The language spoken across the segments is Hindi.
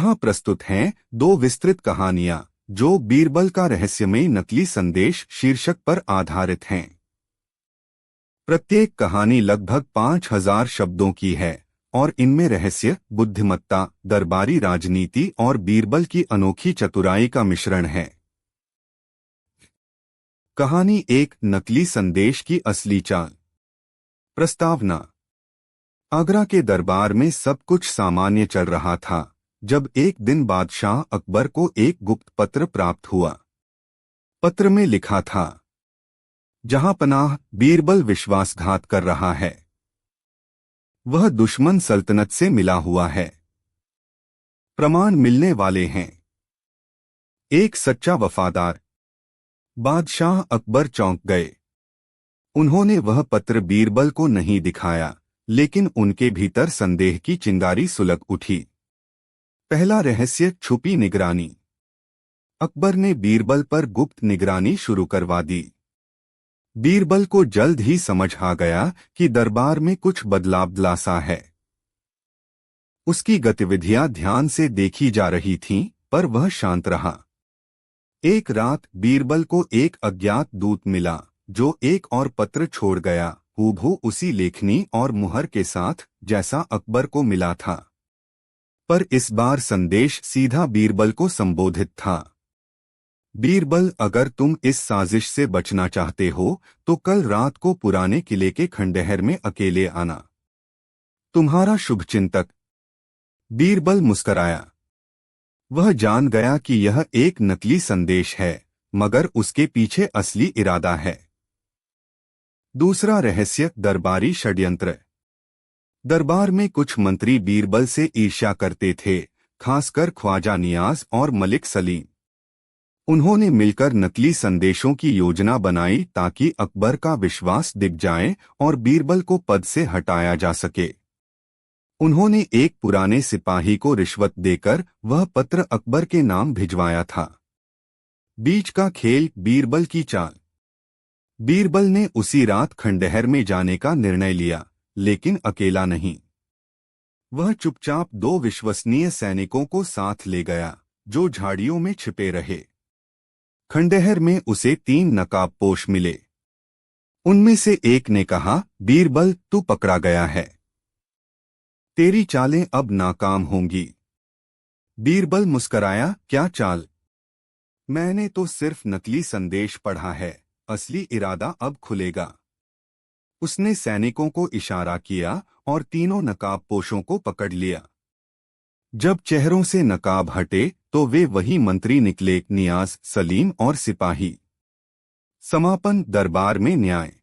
यहाँ प्रस्तुत हैं दो विस्तृत कहानियां जो बीरबल का रहस्यमय नकली संदेश शीर्षक पर आधारित हैं। प्रत्येक कहानी लगभग 5000 शब्दों की है और इनमें रहस्य, बुद्धिमत्ता, दरबारी राजनीति और बीरबल की अनोखी चतुराई का मिश्रण है। कहानी एक, नकली संदेश की असली चाल। प्रस्तावना। आगरा के दरबार में सब कुछ सामान्य चल रहा था जब एक दिन बादशाह अकबर को एक गुप्त पत्र प्राप्त हुआ। पत्र में लिखा था, जहां पनाह, बीरबल विश्वासघात कर रहा है। वह दुश्मन सल्तनत से मिला हुआ है। प्रमाण मिलने वाले हैं। एक सच्चा वफादार। बादशाह अकबर चौंक गए। उन्होंने वह पत्र बीरबल को नहीं दिखाया, लेकिन उनके भीतर संदेह की चिंगारी सुलग उठी। पहला रहस्य, छुपी निगरानी। अकबर ने बीरबल पर गुप्त निगरानी शुरू करवा दी। बीरबल को जल्द ही समझ आ गया कि दरबार में कुछ बदलाव है। उसकी गतिविधियां ध्यान से देखी जा रही थीं, पर वह शांत रहा। एक रात बीरबल को एक अज्ञात दूत मिला जो एक और पत्र छोड़ गया, हूबहू उसी लेखनी और मुहर के साथ जैसा अकबर को मिला था। पर इस बार संदेश सीधा बीरबल को संबोधित था। बीरबल, अगर तुम इस साजिश से बचना चाहते हो तो कल रात को पुराने किले के खंडहर में अकेले आना। तुम्हारा शुभचिंतक। बीरबल मुस्कराया। वह जान गया कि यह एक नकली संदेश है, मगर उसके पीछे असली इरादा है। दूसरा रहस्य, दरबारी षड्यंत्र। दरबार में कुछ मंत्री बीरबल से ईर्ष्या करते थे, खासकर ख्वाजा नियाज और मलिक सलीम। उन्होंने मिलकर नकली संदेशों की योजना बनाई ताकि अकबर का विश्वास दिख जाए और बीरबल को पद से हटाया जा सके। उन्होंने एक पुराने सिपाही को रिश्वत देकर वह पत्र अकबर के नाम भिजवाया था। बीच का खेल, बीरबल की चाल। बीरबल ने उसी रात खंडहर में जाने का निर्णय लिया, लेकिन अकेला नहीं। वह चुपचाप दो विश्वसनीय सैनिकों को साथ ले गया जो झाड़ियों में छिपे रहे। खंडहर में उसे 3 नकाबपोश मिले। उनमें से एक ने कहा, बीरबल, तू पकड़ा गया है। तेरी चालें अब नाकाम होंगी। बीरबल मुस्कराया, क्या चाल? मैंने तो सिर्फ नकली संदेश पढ़ा है, असली इरादा अब खुलेगा। उसने सैनिकों को इशारा किया और तीनों नकाबपोशों को पकड़ लिया। जब चेहरों से नकाब हटे तो वे वही मंत्री निकले, नियाज, सलीम और सिपाही। समापन, दरबार में न्याय।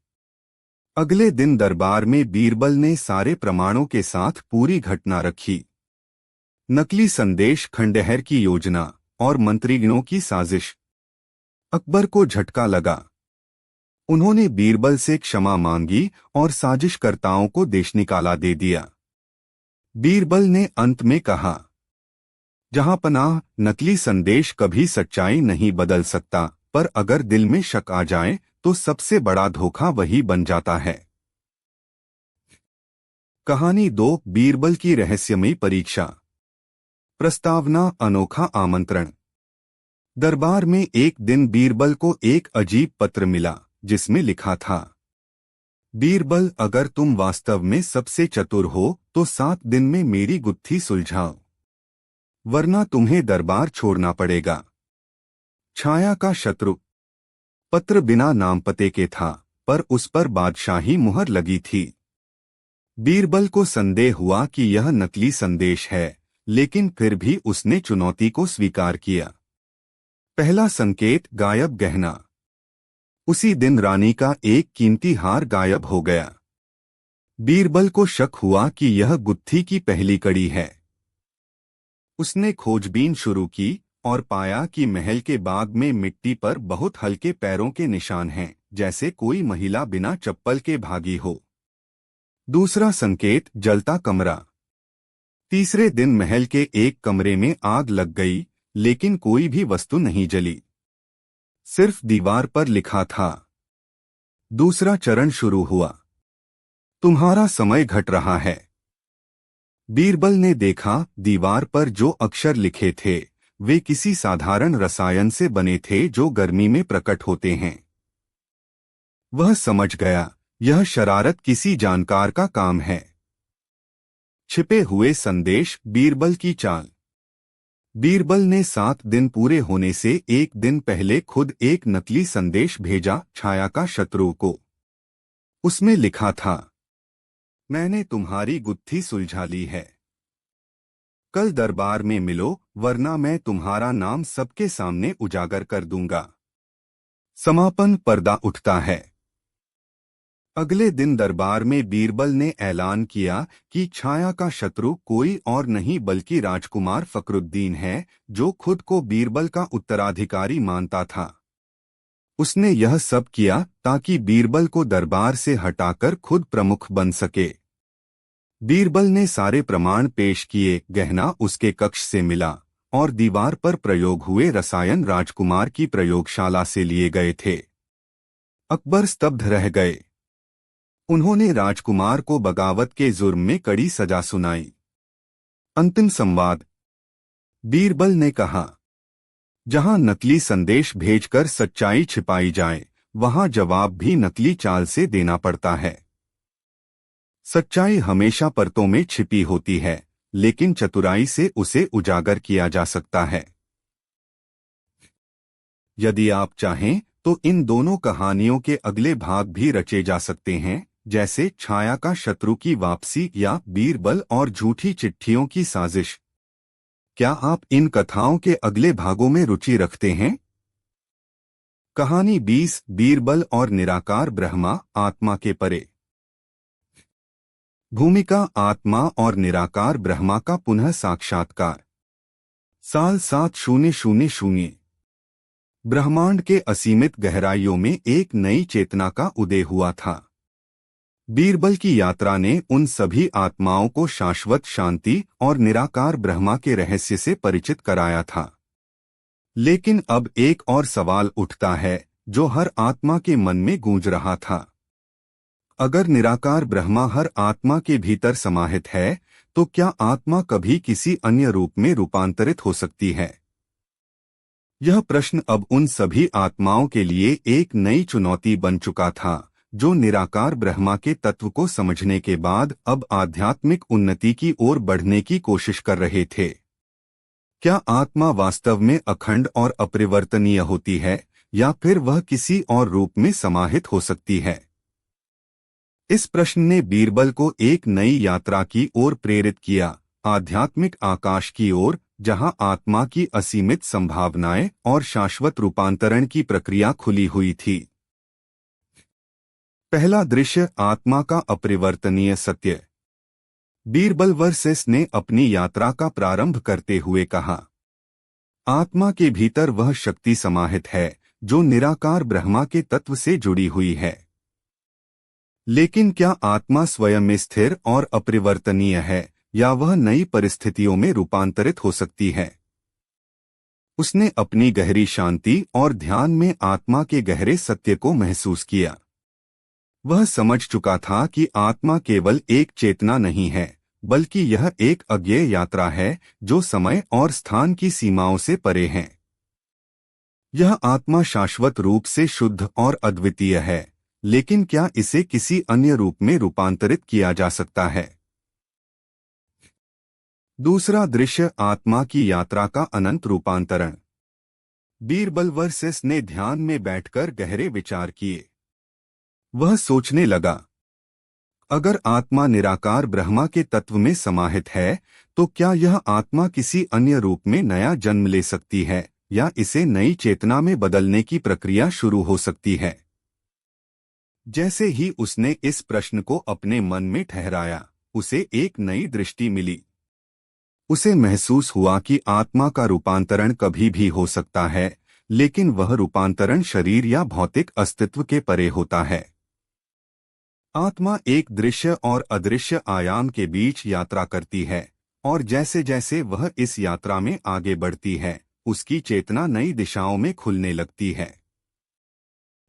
अगले दिन दरबार में बीरबल ने सारे प्रमाणों के साथ पूरी घटना रखी। नकली संदेश, खंडहर की योजना और मंत्रीगणों की साजिश। अकबर को झटका लगा। उन्होंने बीरबल से क्षमा मांगी और साजिशकर्ताओं को देश निकाला दे दिया। बीरबल ने अंत में कहा, जहां पनाह, नकली संदेश कभी सच्चाई नहीं बदल सकता, पर अगर दिल में शक आ जाए तो सबसे बड़ा धोखा वही बन जाता है। कहानी 2, बीरबल की रहस्यमयी परीक्षा। प्रस्तावना, अनोखा आमंत्रण। दरबार में एक दिन बीरबल को एक अजीब पत्र मिला जिसमें लिखा था, बीरबल, अगर तुम वास्तव में सबसे चतुर हो तो 7 दिन में मेरी गुत्थी सुलझाओ, वरना तुम्हें दरबार छोड़ना पड़ेगा। छाया का शत्रु। पत्र बिना नाम पते के था, पर उस पर बादशाही मुहर लगी थी। बीरबल को संदेह हुआ कि यह नकली संदेश है, लेकिन फिर भी उसने चुनौती को स्वीकार किया। पहला संकेत, गायब गहना। उसी दिन रानी का एक कीमती हार गायब हो गया। बीरबल को शक हुआ कि यह गुत्थी की पहली कड़ी है। उसने खोजबीन शुरू की और पाया कि महल के बाग में मिट्टी पर बहुत हल्के पैरों के निशान हैं, जैसे कोई महिला बिना चप्पल के भागी हो। दूसरा संकेत, जलता कमरा। तीसरे दिन महल के एक कमरे में आग लग गई, लेकिन कोई भी वस्तु नहीं जली। सिर्फ दीवार पर लिखा था। दूसरा चरण शुरू हुआ, तुम्हारा समय घट रहा है। बीरबल ने देखा दीवार पर जो अक्षर लिखे थे वे किसी साधारण रसायन से बने थे जो गर्मी में प्रकट होते हैं। वह समझ गया यह शरारत किसी जानकार का काम है। छिपे हुए संदेश बीरबल की चाल। बीरबल ने 7 दिन पूरे होने से एक दिन पहले खुद एक नकली संदेश भेजा छाया का शत्रु को। उसमें लिखा था, मैंने तुम्हारी गुत्थी सुलझा ली है। कल दरबार में मिलो वरना मैं तुम्हारा नाम सबके सामने उजागर कर दूंगा। समापन पर्दा उठता है। अगले दिन दरबार में बीरबल ने ऐलान किया कि छाया का शत्रु कोई और नहीं बल्कि राजकुमार फकरुद्दीन है, जो खुद को बीरबल का उत्तराधिकारी मानता था। उसने यह सब किया ताकि बीरबल को दरबार से हटाकर खुद प्रमुख बन सके। बीरबल ने सारे प्रमाण पेश किए। गहना उसके कक्ष से मिला और दीवार पर प्रयोग हुए रसायन राजकुमार की प्रयोगशाला से लिए गए थे। अकबर स्तब्ध रह गए। उन्होंने राजकुमार को बगावत के जुर्म में कड़ी सजा सुनाई। अंतिम संवाद। बीरबल ने कहा, जहां नकली संदेश भेजकर सच्चाई छिपाई जाए वहां जवाब भी नकली चाल से देना पड़ता है। सच्चाई हमेशा परतों में छिपी होती है, लेकिन चतुराई से उसे उजागर किया जा सकता है। यदि आप चाहें तो इन दोनों कहानियों के अगले भाग भी रचे जा सकते हैं, जैसे छाया का शत्रु की वापसी या बीरबल और झूठी चिट्ठियों की साजिश। क्या आप इन कथाओं के अगले भागों में रुचि रखते हैं? कहानी 20 बीरबल और निराकार ब्रह्मा आत्मा के परे। भूमिका आत्मा और निराकार ब्रह्मा का पुनः साक्षात्कार। साल 7000। ब्रह्मांड के असीमित गहराइयों में एक नई चेतना का उदय हुआ था। बीरबल की यात्रा ने उन सभी आत्माओं को शाश्वत शांति और निराकार ब्रह्मा के रहस्य से परिचित कराया था। लेकिन अब एक और सवाल उठता है जो हर आत्मा के मन में गूंज रहा था। अगर निराकार ब्रह्मा हर आत्मा के भीतर समाहित है, तो क्या आत्मा कभी किसी अन्य रूप में रूपांतरित हो सकती है? यह प्रश्न अब उन सभी आत्माओं के लिए एक नई चुनौती बन चुका था, जो निराकार ब्रह्मा के तत्व को समझने के बाद अब आध्यात्मिक उन्नति की ओर बढ़ने की कोशिश कर रहे थे। क्या आत्मा वास्तव में अखंड और अपरिवर्तनीय होती है, या फिर वह किसी और रूप में समाहित हो सकती है? इस प्रश्न ने बीरबल को एक नई यात्रा की ओर प्रेरित किया, आध्यात्मिक आकाश की ओर, जहां आत्मा की असीमित संभावनाएं और शाश्वत रूपांतरण की प्रक्रिया खुली हुई थी। पहला दृश्य, आत्मा का अपरिवर्तनीय सत्य। बीरबल वर्सेस ने अपनी यात्रा का प्रारंभ करते हुए कहा, आत्मा के भीतर वह शक्ति समाहित है जो निराकार ब्रह्मा के तत्व से जुड़ी हुई है। लेकिन क्या आत्मा स्वयं में स्थिर और अपरिवर्तनीय है, या वह नई परिस्थितियों में रूपांतरित हो सकती है? उसने अपनी गहरी शांति और ध्यान में आत्मा के गहरे सत्य को महसूस किया। वह समझ चुका था कि आत्मा केवल एक चेतना नहीं है, बल्कि यह एक अज्ञेय यात्रा है जो समय और स्थान की सीमाओं से परे है। यह आत्मा शाश्वत रूप से शुद्ध और अद्वितीय है, लेकिन क्या इसे किसी अन्य रूप में रूपांतरित किया जा सकता है? दूसरा दृश्य, आत्मा की यात्रा का अनंत रूपांतरण। बीरबल वर्सेस ने ध्यान में बैठकर गहरे विचार किए। वह सोचने लगा, अगर आत्मा निराकार ब्रह्मा के तत्व में समाहित है, तो क्या यह आत्मा किसी अन्य रूप में नया जन्म ले सकती है, या इसे नई चेतना में बदलने की प्रक्रिया शुरू हो सकती है? जैसे ही उसने इस प्रश्न को अपने मन में ठहराया, उसे एक नई दृष्टि मिली। उसे महसूस हुआ कि आत्मा का रूपांतरण कभी भी हो सकता है, लेकिन वह रूपांतरण शरीर या भौतिक अस्तित्व के परे होता है। आत्मा एक दृश्य और अदृश्य आयाम के बीच यात्रा करती है, और जैसे जैसे वह इस यात्रा में आगे बढ़ती है, उसकी चेतना नई दिशाओं में खुलने लगती है।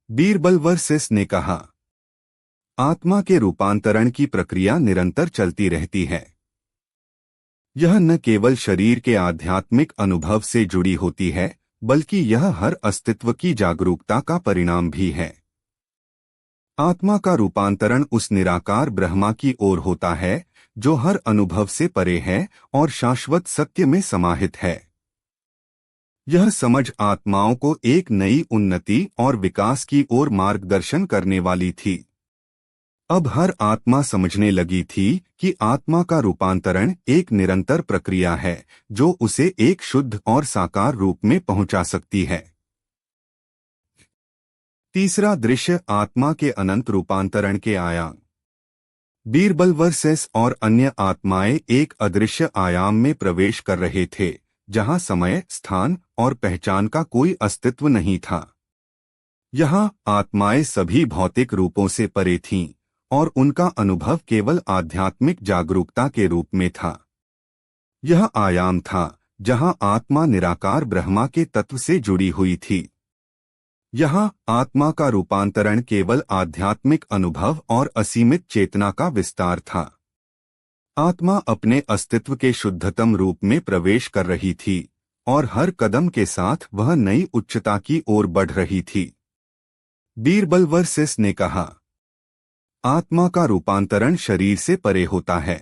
बीरबल वर्सेस ने कहा, आत्मा के रूपांतरण की प्रक्रिया निरंतर चलती रहती है। यह न केवल शरीर के आध्यात्मिक अनुभव से जुड़ी होती है, बल्कि यह हर अस्तित्व की जागरूकता का परिणाम भी है। आत्मा का रूपांतरण उस निराकार ब्रह्मा की ओर होता है जो हर अनुभव से परे है और शाश्वत सत्य में समाहित है। यह समझ आत्माओं को एक नई उन्नति और विकास की ओर मार्गदर्शन करने वाली थी। अब हर आत्मा समझने लगी थी कि आत्मा का रूपांतरण एक निरंतर प्रक्रिया है जो उसे एक शुद्ध और साकार रूप में पहुंचा सकती है। तीसरा दृश्य आत्मा के अनंत रूपांतरण के आयाम। बीरबल वर्सेस और अन्य आत्माएं एक अदृश्य आयाम में प्रवेश कर रहे थे जहां समय, स्थान और पहचान का कोई अस्तित्व नहीं था। यहाँ आत्माएं सभी भौतिक रूपों से परे थीं और उनका अनुभव केवल आध्यात्मिक जागरूकता के रूप में था। यह आयाम था जहां आत्मा निराकार ब्रह्मा के तत्व से जुड़ी हुई थी। यहाँ आत्मा का रूपांतरण केवल आध्यात्मिक अनुभव और असीमित चेतना का विस्तार था। आत्मा अपने अस्तित्व के शुद्धतम रूप में प्रवेश कर रही थी और हर कदम के साथ वह नई उच्चता की ओर बढ़ रही थी। बीरबल वर्सेस ने कहा, आत्मा का रूपांतरण शरीर से परे होता है।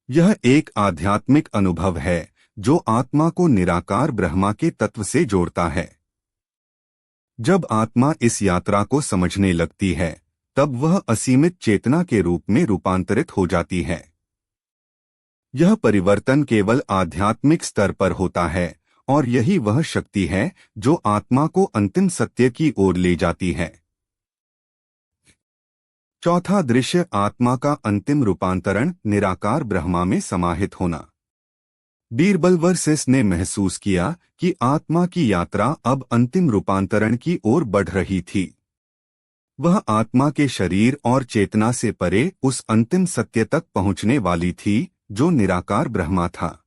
यह एक आध्यात्मिक अनुभव है जो आत्मा को निराकार ब्रह्मा के तत्व से जोड़ता है। जब आत्मा इस यात्रा को समझने लगती है तब वह असीमित चेतना के रूप में रूपांतरित हो जाती है। यह परिवर्तन केवल आध्यात्मिक स्तर पर होता है और यही वह शक्ति है जो आत्मा को अंतिम सत्य की ओर ले जाती है। चौथा दृश्य आत्मा का अंतिम रूपांतरण निराकार ब्रह्मा में समाहित होना। बीरबल वर्सेस ने महसूस किया कि आत्मा की यात्रा अब अंतिम रूपांतरण की ओर बढ़ रही थी। वह आत्मा के शरीर और चेतना से परे उस अंतिम सत्य तक पहुंचने वाली थी जो निराकार ब्रह्मा था।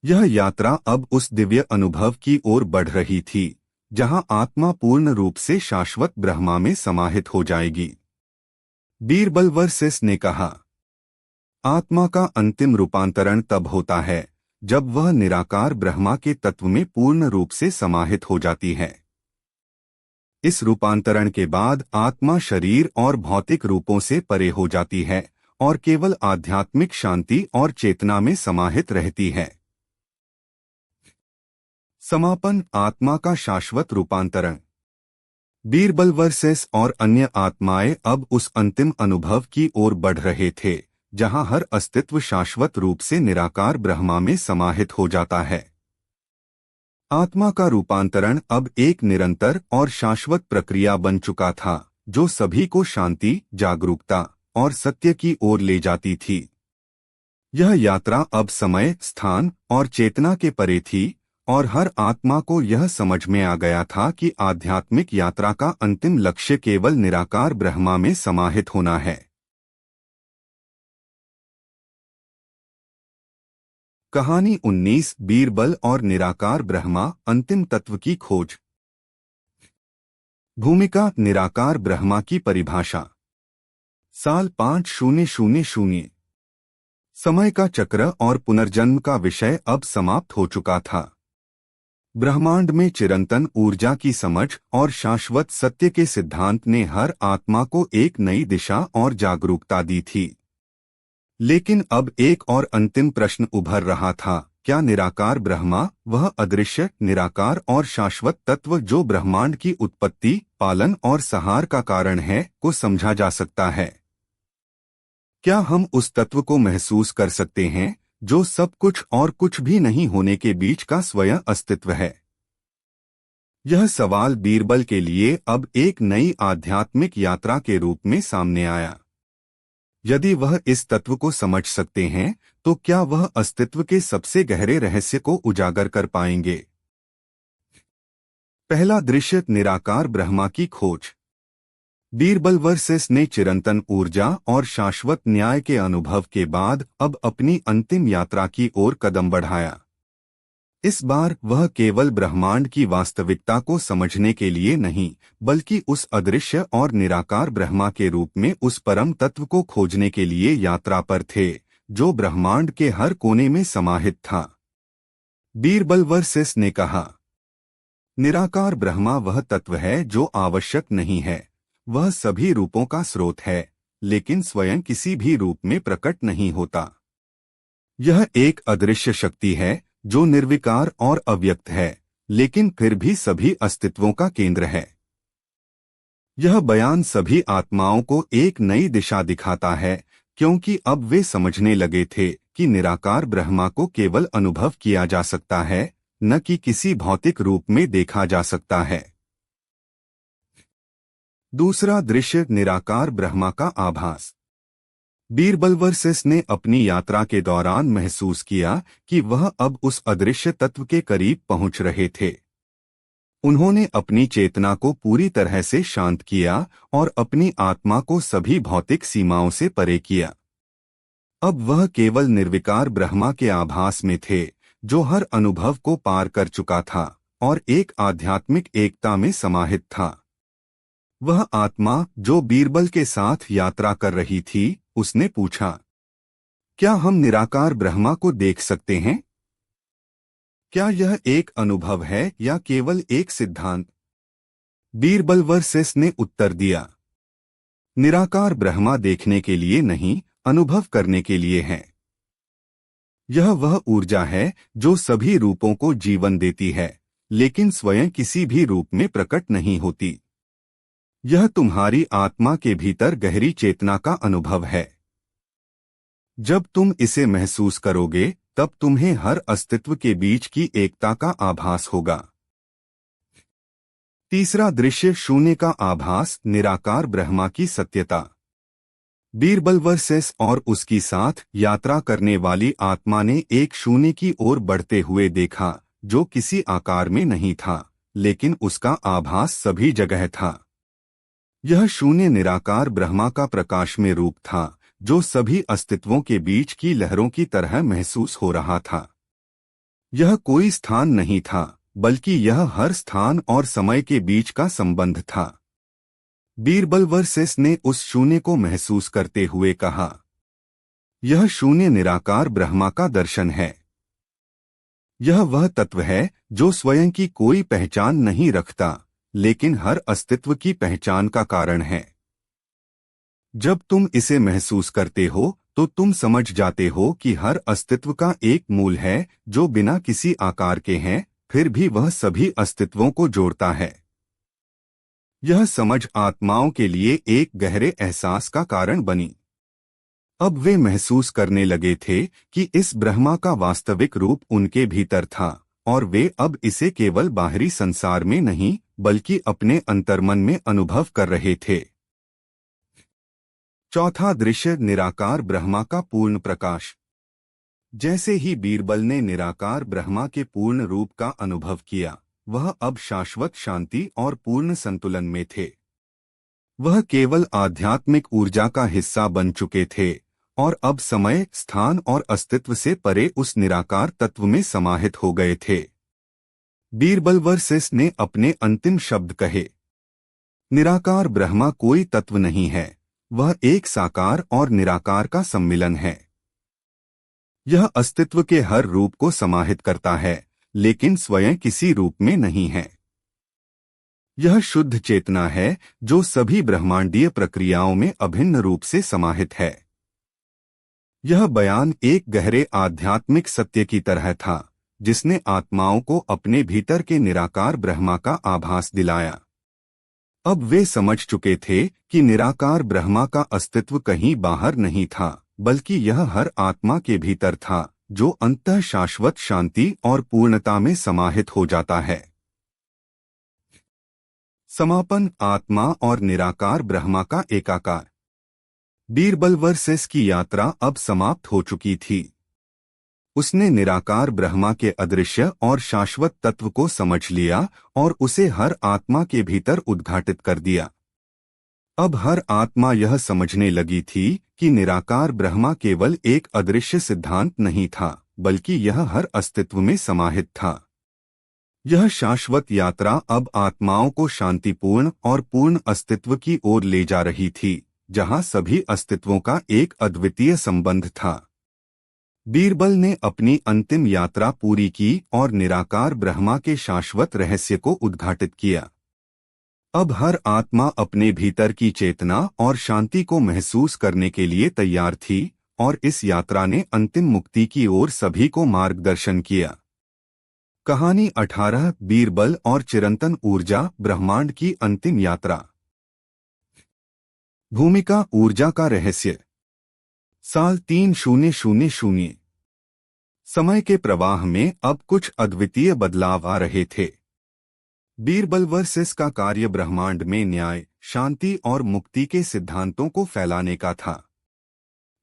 यह यात्रा अब उस दिव्य अनुभव की ओर बढ़ रही थी जहां आत्मा पूर्ण रूप से शाश्वत ब्रह्मा में समाहित हो जाएगी। बीरबल वर्सेस ने कहा, आत्मा का अंतिम रूपांतरण तब होता है जब वह निराकार ब्रह्मा के तत्व में पूर्ण रूप से समाहित हो जाती है। इस रूपांतरण के बाद आत्मा शरीर और भौतिक रूपों से परे हो जाती है और केवल आध्यात्मिक शांति और चेतना में समाहित रहती है। समापन आत्मा का शाश्वत रूपांतरण। बीरबल वर्सेस और अन्य आत्माएं अब उस अंतिम अनुभव की ओर बढ़ रहे थे जहां हर अस्तित्व शाश्वत रूप से निराकार ब्रह्मा में समाहित हो जाता है। आत्मा का रूपांतरण अब एक निरंतर और शाश्वत प्रक्रिया बन चुका था जो सभी को शांति, जागरूकता और सत्य की ओर ले जाती थी। यह यात्रा अब समय, स्थान और चेतना के परे थी और हर आत्मा को यह समझ में आ गया था कि आध्यात्मिक यात्रा का अंतिम लक्ष्य केवल निराकार ब्रह्मा में समाहित होना है। कहानी 19 बीरबल और निराकार ब्रह्मा अंतिम तत्व की खोज। भूमिका निराकार ब्रह्मा की परिभाषा। साल 5000। समय का चक्र और पुनर्जन्म का विषय अब समाप्त हो चुका था। ब्रह्मांड में चिरंतन ऊर्जा की समझ और शाश्वत सत्य के सिद्धांत ने हर आत्मा को एक नई दिशा और जागरूकता दी थी। लेकिन अब एक और अंतिम प्रश्न उभर रहा था, क्या निराकार ब्रह्मा, वह अदृश्य, निराकार और शाश्वत तत्व जो ब्रह्मांड की उत्पत्ति, पालन और संहार का कारण है, को समझा जा सकता है? क्या हम उस तत्व को महसूस कर सकते हैं जो सब कुछ और कुछ भी नहीं होने के बीच का स्वयं अस्तित्व है? यह सवाल बीरबल के लिए अब एक नई आध्यात्मिक यात्रा के रूप में सामने आया। यदि वह इस तत्व को समझ सकते हैं तो क्या वह अस्तित्व के सबसे गहरे रहस्य को उजागर कर पाएंगे? पहला दृश्य निराकार ब्रह्मा की खोज। बीरबल वर्सेस ने चिरंतन ऊर्जा और शाश्वत न्याय के अनुभव के बाद अब अपनी अंतिम यात्रा की ओर कदम बढ़ाया। इस बार वह केवल ब्रह्मांड की वास्तविकता को समझने के लिए नहीं, बल्कि उस अदृश्य और निराकार ब्रह्मा के रूप में उस परम तत्व को खोजने के लिए यात्रा पर थे जो ब्रह्मांड के हर कोने में समाहित था। बीरबलवर्सेस ने कहा, निराकार ब्रह्मा वह तत्व है जो आवश्यक नहीं है। वह सभी रूपों का स्रोत है, लेकिन स्वयं किसी भी रूप में प्रकट नहीं होता। यह एक अदृश्य शक्ति है जो निर्विकार और अव्यक्त है, लेकिन फिर भी सभी अस्तित्वों का केंद्र है। यह बयान सभी आत्माओं को एक नई दिशा दिखाता है, क्योंकि अब वे समझने लगे थे कि निराकार ब्रह्मा को केवल अनुभव किया जा सकता है, न कि किसी भौतिक रूप में देखा जा सकता है। दूसरा दृश्य, निराकार ब्रह्मा का आभास। बीरबलवर्सेस ने अपनी यात्रा के दौरान महसूस किया कि वह अब उस अदृश्य तत्व के करीब पहुंच रहे थे। उन्होंने अपनी चेतना को पूरी तरह से शांत किया और अपनी आत्मा को सभी भौतिक सीमाओं से परे किया। अब वह केवल निर्विकार ब्रह्मा के आभास में थे, जो हर अनुभव को पार कर चुका था और एक आध्यात्मिक एकता में समाहित था। वह आत्मा जो बीरबल के साथ यात्रा कर रही थी, उसने पूछा, क्या हम निराकार ब्रह्मा को देख सकते हैं? क्या यह एक अनुभव है या केवल एक सिद्धांत? बीरबलवर्सेस ने उत्तर दिया, निराकार ब्रह्मा देखने के लिए नहीं, अनुभव करने के लिए है। यह वह ऊर्जा है जो सभी रूपों को जीवन देती है, लेकिन स्वयं किसी भी रूप में प्रकट नहीं होती। यह तुम्हारी आत्मा के भीतर गहरी चेतना का अनुभव है। जब तुम इसे महसूस करोगे, तब तुम्हें हर अस्तित्व के बीच की एकता का आभास होगा। तीसरा दृश्य, शून्य का आभास, निराकार ब्रह्मा की सत्यता। बीरबलवर्सेस और उसकी साथ यात्रा करने वाली आत्मा ने एक शून्य की ओर बढ़ते हुए देखा, जो किसी आकार में नहीं था, लेकिन उसका आभास सभी जगह था। यह शून्य निराकार ब्रह्मा का प्रकाश में रूप था, जो सभी अस्तित्वों के बीच की लहरों की तरह महसूस हो रहा था। यह कोई स्थान नहीं था, बल्कि यह हर स्थान और समय के बीच का संबंध था। बीरबलवर्सेस ने उस शून्य को महसूस करते हुए कहा, यह शून्य निराकार ब्रह्मा का दर्शन है। यह वह तत्व है जो स्वयं की कोई पहचान नहीं रखता, लेकिन हर अस्तित्व की पहचान का कारण है। जब तुम इसे महसूस करते हो, तो तुम समझ जाते हो कि हर अस्तित्व का एक मूल है जो बिना किसी आकार के हैं, फिर भी वह सभी अस्तित्वों को जोड़ता है। यह समझ आत्माओं के लिए एक गहरे एहसास का कारण बनी। अब वे महसूस करने लगे थे कि इस ब्रह्मा का वास्तविक रूप उनके भीतर था, और वे अब इसे केवल बाहरी संसार में नहीं, बल्कि अपने अंतर्मन में अनुभव कर रहे थे। चौथा दृश्य, निराकार ब्रह्मा का पूर्ण प्रकाश। जैसे ही बीरबल ने निराकार ब्रह्मा के पूर्ण रूप का अनुभव किया, वह अब शाश्वत शांति और पूर्ण संतुलन में थे। वह केवल आध्यात्मिक ऊर्जा का हिस्सा बन चुके थे और अब समय, स्थान और अस्तित्व से परे उस निराकार तत्व में समाहित हो गए थे। बीरबलवर्सेस ने अपने अंतिम शब्द कहे, निराकार ब्रह्मा कोई तत्व नहीं है, वह एक साकार और निराकार का सम्मिलन है। यह अस्तित्व के हर रूप को समाहित करता है, लेकिन स्वयं किसी रूप में नहीं है। यह शुद्ध चेतना है जो सभी ब्रह्मांडीय प्रक्रियाओं में अभिन्न रूप से समाहित है। यह बयान एक गहरे आध्यात्मिक सत्य की तरह था, जिसने आत्माओं को अपने भीतर के निराकार ब्रह्मा का आभास दिलाया। अब वे समझ चुके थे कि निराकार ब्रह्मा का अस्तित्व कहीं बाहर नहीं था, बल्कि यह हर आत्मा के भीतर था, जो अंततः शाश्वत शांति और पूर्णता में समाहित हो जाता है। समापन, आत्मा और निराकार ब्रह्मा का एकाकार। बीरबलवर्सेस की यात्रा अब समाप्त हो चुकी थी। उसने निराकार ब्रह्मा के अदृश्य और शाश्वत तत्व को समझ लिया और उसे हर आत्मा के भीतर उद्घाटित कर दिया। अब हर आत्मा यह समझने लगी थी कि निराकार ब्रह्मा केवल एक अदृश्य सिद्धांत नहीं था, बल्कि यह हर अस्तित्व में समाहित था। यह शाश्वत यात्रा अब आत्माओं को शांतिपूर्ण और पूर्ण अस्तित्व की ओर ले जा रही थी, जहां सभी अस्तित्वों का एक अद्वितीय संबंध था। बीरबल ने अपनी अंतिम यात्रा पूरी की और निराकार ब्रह्मा के शाश्वत रहस्य को उद्घाटित किया। अब हर आत्मा अपने भीतर की चेतना और शांति को महसूस करने के लिए तैयार थी और इस यात्रा ने अंतिम मुक्ति की ओर सभी को मार्गदर्शन किया। कहानी 18 बीरबल और चिरंतन ऊर्जा ब्रह्मांड की अंतिम यात्रा। भूमिका ऊर्जा का रहस्य। साल 3000। समय के प्रवाह में अब कुछ अद्वितीय बदलाव आ रहे थे। बीरबल वर्सेस का कार्य ब्रह्मांड में न्याय, शांति और मुक्ति के सिद्धांतों को फैलाने का था।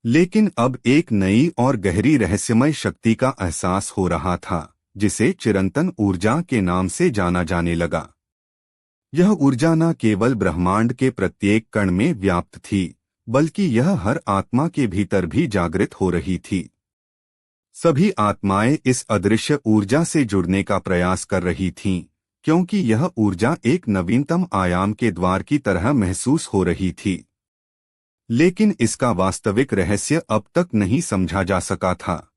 लेकिन अब एक नई और गहरी रहस्यमय शक्ति का एहसास हो रहा था, जिसे चिरंतन ऊर्जा के नाम से जाना जाने लगा। यह ऊर्जा न केवल ब्रह्मांड के प्रत्येक कण में व्याप्त थी, बल्कि यह हर आत्मा के भीतर भी जागृत हो रही थी। सभी आत्माएं इस अदृश्य ऊर्जा से जुड़ने का प्रयास कर रही थीं, क्योंकि यह ऊर्जा एक नवीनतम आयाम के द्वार की तरह महसूस हो रही थी। लेकिन इसका वास्तविक रहस्य अब तक नहीं समझा जा सका था।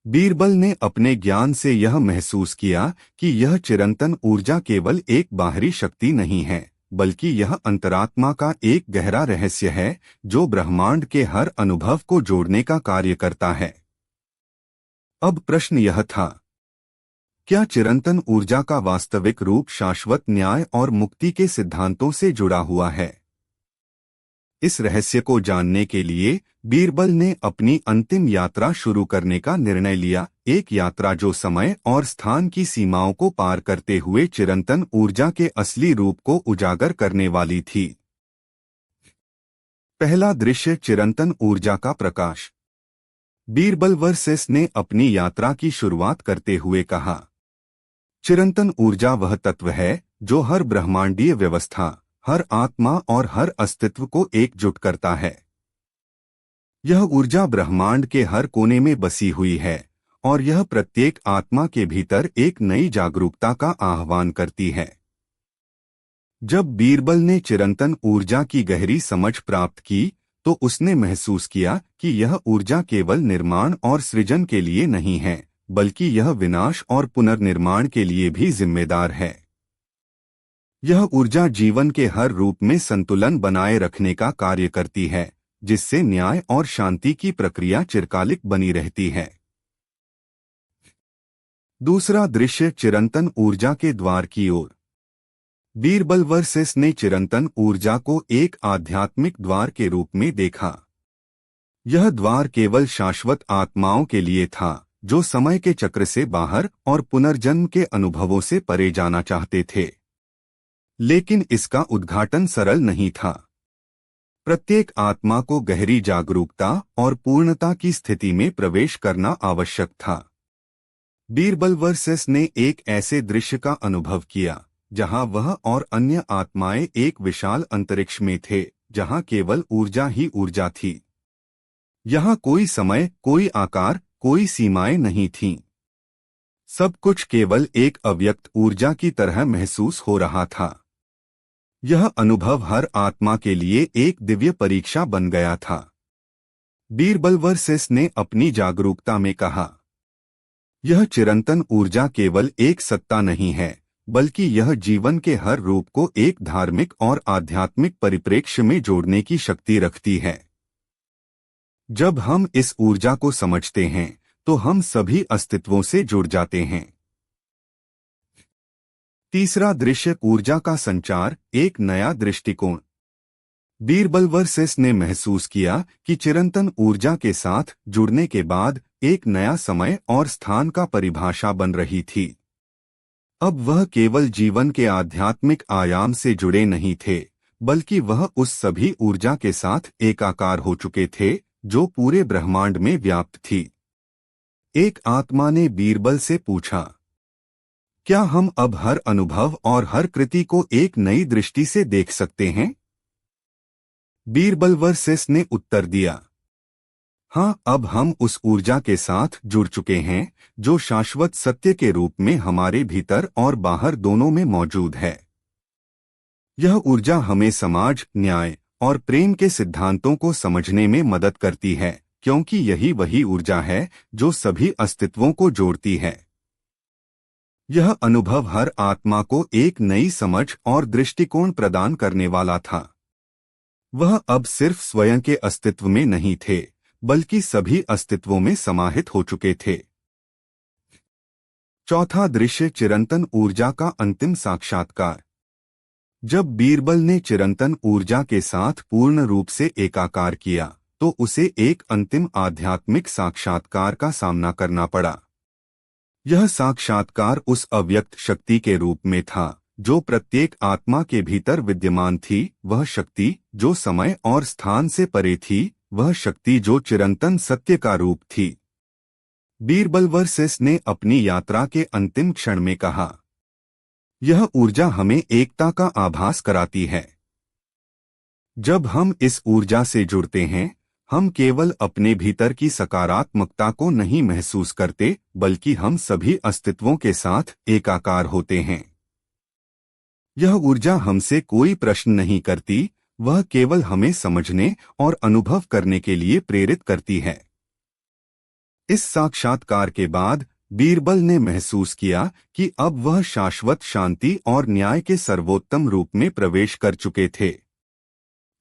बीरबल ने अपने ज्ञान से यह महसूस किया कि यह चिरंतन ऊर्जा केवल एक बाहरी शक्ति नहीं है, बल्कि यह अंतरात्मा का एक गहरा रहस्य है जो ब्रह्मांड के हर अनुभव को जोड़ने का कार्य करता है। अब प्रश्न यह था, क्या चिरंतन ऊर्जा का वास्तविक रूप शाश्वत न्याय और मुक्ति के सिद्धांतों से जुड़ा हुआ है? इस रहस्य को जानने के लिए बीरबल ने अपनी अंतिम यात्रा शुरू करने का निर्णय लिया, एक यात्रा जो समय और स्थान की सीमाओं को पार करते हुए चिरंतन ऊर्जा के असली रूप को उजागर करने वाली थी। पहला दृश्य, चिरंतन ऊर्जा का प्रकाश। बीरबल वर्सेस ने अपनी यात्रा की शुरुआत करते हुए कहा, चिरंतन ऊर्जा वह तत्व है जो हर ब्रह्मांडीय व्यवस्था, हर आत्मा और हर अस्तित्व को एकजुट करता है। यह ऊर्जा ब्रह्मांड के हर कोने में बसी हुई है और यह प्रत्येक आत्मा के भीतर एक नई जागरूकता का आह्वान करती है। जब बीरबल ने चिरंतन ऊर्जा की गहरी समझ प्राप्त की, तो उसने महसूस किया कि यह ऊर्जा केवल निर्माण और सृजन के लिए नहीं है, बल्कि यह विनाश और पुनर्निर्माण के लिए भी जिम्मेदार है। यह ऊर्जा जीवन के हर रूप में संतुलन बनाए रखने का कार्य करती है, जिससे न्याय और शांति की प्रक्रिया चिरकालिक बनी रहती है। दूसरा दृश्य, चिरंतन ऊर्जा के द्वार की ओर। बीरबल वर्सेस ने चिरंतन ऊर्जा को एक आध्यात्मिक द्वार के रूप में देखा। यह द्वार केवल शाश्वत आत्माओं के लिए था जो समय के चक्र से बाहर और पुनर्जन्म के अनुभवों से परे जाना चाहते थे। लेकिन इसका उद्घाटन सरल नहीं था। प्रत्येक आत्मा को गहरी जागरूकता और पूर्णता की स्थिति में प्रवेश करना आवश्यक था। बीरबल वर्सेस ने एक ऐसे दृश्य का अनुभव किया जहां वह और अन्य आत्माएं एक विशाल अंतरिक्ष में थे, जहां केवल ऊर्जा ही ऊर्जा थी। यहां कोई समय, कोई आकार, कोई सीमाएं नहीं थीं। सब कुछ केवल एक अव्यक्त ऊर्जा की तरह महसूस हो रहा था। यह अनुभव हर आत्मा के लिए एक दिव्य परीक्षा बन गया था। बीरबल वर्सेस ने अपनी जागरूकता में कहा, यह चिरंतन ऊर्जा केवल एक सत्ता नहीं है, बल्कि यह जीवन के हर रूप को एक धार्मिक और आध्यात्मिक परिप्रेक्ष्य में जोड़ने की शक्ति रखती है। जब हम इस ऊर्जा को समझते हैं, तो हम सभी अस्तित्वों से जुड़ जाते हैं। तीसरा दृश्य, ऊर्जा का संचार, एक नया दृष्टिकोण। बीरबल वर्सेस ने महसूस किया कि चिरंतन ऊर्जा के साथ जुड़ने के बाद एक नया समय और स्थान का परिभाषा बन रही थी। अब वह केवल जीवन के आध्यात्मिक आयाम से जुड़े नहीं थे, बल्कि वह उस सभी ऊर्जा के साथ एकाकार हो चुके थे जो पूरे ब्रह्मांड में व्याप्त थी। एक आत्मा ने बीरबल से पूछा, क्या हम अब हर अनुभव और हर कृति को एक नई दृष्टि से देख सकते हैं? बीरबल वर्सेस ने उत्तर दिया, हाँ, अब हम उस ऊर्जा के साथ जुड़ चुके हैं जो शाश्वत सत्य के रूप में हमारे भीतर और बाहर दोनों में मौजूद है। यह ऊर्जा हमें समाज, न्याय और प्रेम के सिद्धांतों को समझने में मदद करती है, क्योंकि यही वही ऊर्जा है जो सभी अस्तित्वों को जोड़ती है। यह अनुभव हर आत्मा को एक नई समझ और दृष्टिकोण प्रदान करने वाला था। वह अब सिर्फ स्वयं के अस्तित्व में नहीं थे, बल्कि सभी अस्तित्वों में समाहित हो चुके थे। चौथा दृश्य, चिरंतन ऊर्जा का अंतिम साक्षात्कार। जब बीरबल ने चिरंतन ऊर्जा के साथ पूर्ण रूप से एकाकार किया, तो उसे एक अंतिम आध्यात्मिक साक्षात्कार का सामना करना पड़ा। यह साक्षात्कार उस अव्यक्त शक्ति के रूप में था जो प्रत्येक आत्मा के भीतर विद्यमान थी, वह शक्ति जो समय और स्थान से परे थी, वह शक्ति जो चिरंतन सत्य का रूप थी। बीरबल वर्सेस ने अपनी यात्रा के अंतिम क्षण में कहा, यह ऊर्जा हमें एकता का आभास कराती है। जब हम इस ऊर्जा से जुड़ते हैं, हम केवल अपने भीतर की सकारात्मकता को नहीं महसूस करते, बल्कि हम सभी अस्तित्वों के साथ एकाकार होते हैं। यह ऊर्जा हमसे कोई प्रश्न नहीं करती, वह केवल हमें समझने और अनुभव करने के लिए प्रेरित करती है। इस साक्षात्कार के बाद बीरबल ने महसूस किया कि अब वह शाश्वत शांति और न्याय के सर्वोत्तम रूप में प्रवेश कर चुके थे।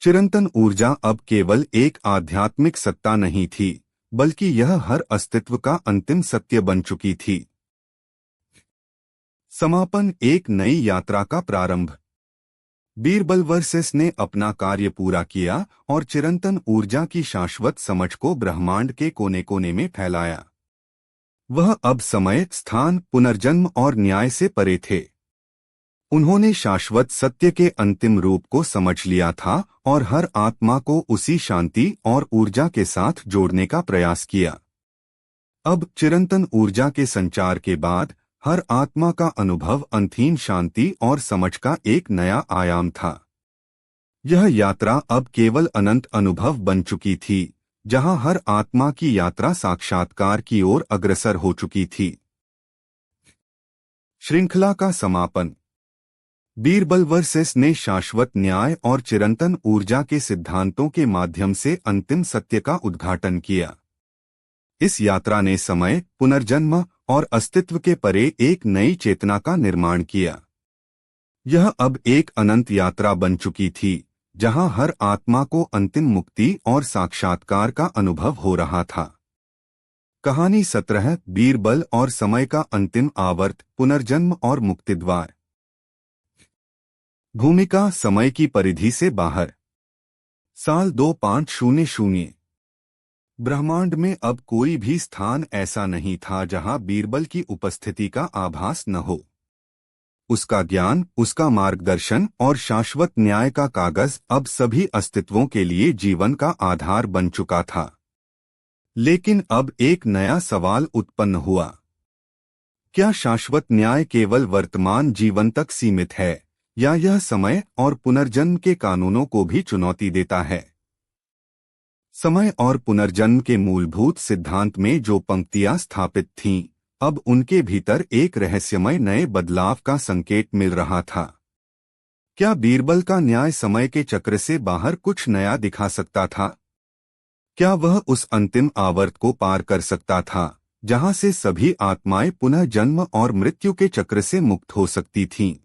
चिरंतन ऊर्जा अब केवल एक आध्यात्मिक सत्ता नहीं थी, बल्कि यह हर अस्तित्व का अंतिम सत्य बन चुकी थी। समापन, एक नई यात्रा का प्रारंभ। बीरबल वर्सेस ने अपना कार्य पूरा किया और चिरंतन ऊर्जा की शाश्वत समझ को ब्रह्मांड के कोने कोने में फैलाया। वह अब समय, स्थान, पुनर्जन्म और न्याय से परे थे। उन्होंने शाश्वत सत्य के अंतिम रूप को समझ लिया था और हर आत्मा को उसी शांति और ऊर्जा के साथ जोड़ने का प्रयास किया। अब चिरंतन ऊर्जा के संचार के बाद हर आत्मा का अनुभव अंतहीन शांति और समझ का एक नया आयाम था। यह यात्रा अब केवल अनंत अनुभव बन चुकी थी, जहां हर आत्मा की यात्रा साक्षात्कार की ओर अग्रसर हो चुकी थी। श्रृंखला का समापन। बीरबल वर्सेस ने शाश्वत न्याय और चिरंतन ऊर्जा के सिद्धांतों के माध्यम से अंतिम सत्य का उद्घाटन किया। इस यात्रा ने समय, पुनर्जन्म और अस्तित्व के परे एक नई चेतना का निर्माण किया। यह अब एक अनंत यात्रा बन चुकी थी, जहां हर आत्मा को अंतिम मुक्ति और साक्षात्कार का अनुभव हो रहा था। कहानी 17, बीरबल और समय का अंतिम आवर्त, पुनर्जन्म और मुक्तिद्वार। भूमिका, समय की परिधि से बाहर। साल 2500। ब्रह्मांड में अब कोई भी स्थान ऐसा नहीं था जहां बीरबल की उपस्थिति का आभास न हो। उसका ज्ञान, उसका मार्गदर्शन और शाश्वत न्याय का कागज अब सभी अस्तित्वों के लिए जीवन का आधार बन चुका था। लेकिन अब एक नया सवाल उत्पन्न हुआ। क्या शाश्वत न्याय केवल वर्तमान जीवन तक सीमित है, या यह समय और पुनर्जन्म के कानूनों को भी चुनौती देता है? समय और पुनर्जन्म के मूलभूत सिद्धांत में जो पंक्तियां स्थापित थीं, अब उनके भीतर एक रहस्यमय नए बदलाव का संकेत मिल रहा था। क्या बीरबल का न्याय समय के चक्र से बाहर कुछ नया दिखा सकता था? क्या वह उस अंतिम आवर्त को पार कर सकता था, जहां से सभी आत्माएं पुनः जन्म और मृत्यु के चक्र से मुक्त हो सकती थीं?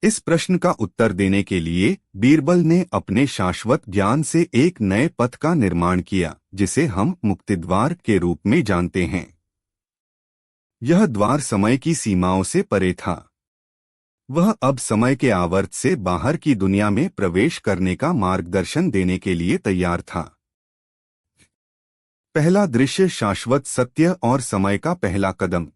इस प्रश्न का उत्तर देने के लिए बीरबल ने अपने शाश्वत ज्ञान से एक नए पथ का निर्माण किया, जिसे हम मुक्तिद्वार के रूप में जानते हैं। यह द्वार समय की सीमाओं से परे था। वह अब समय के आवर्त से बाहर की दुनिया में प्रवेश करने का मार्गदर्शन देने के लिए तैयार था। पहला दृश्य, शाश्वत सत्य और समय का पहला कदम।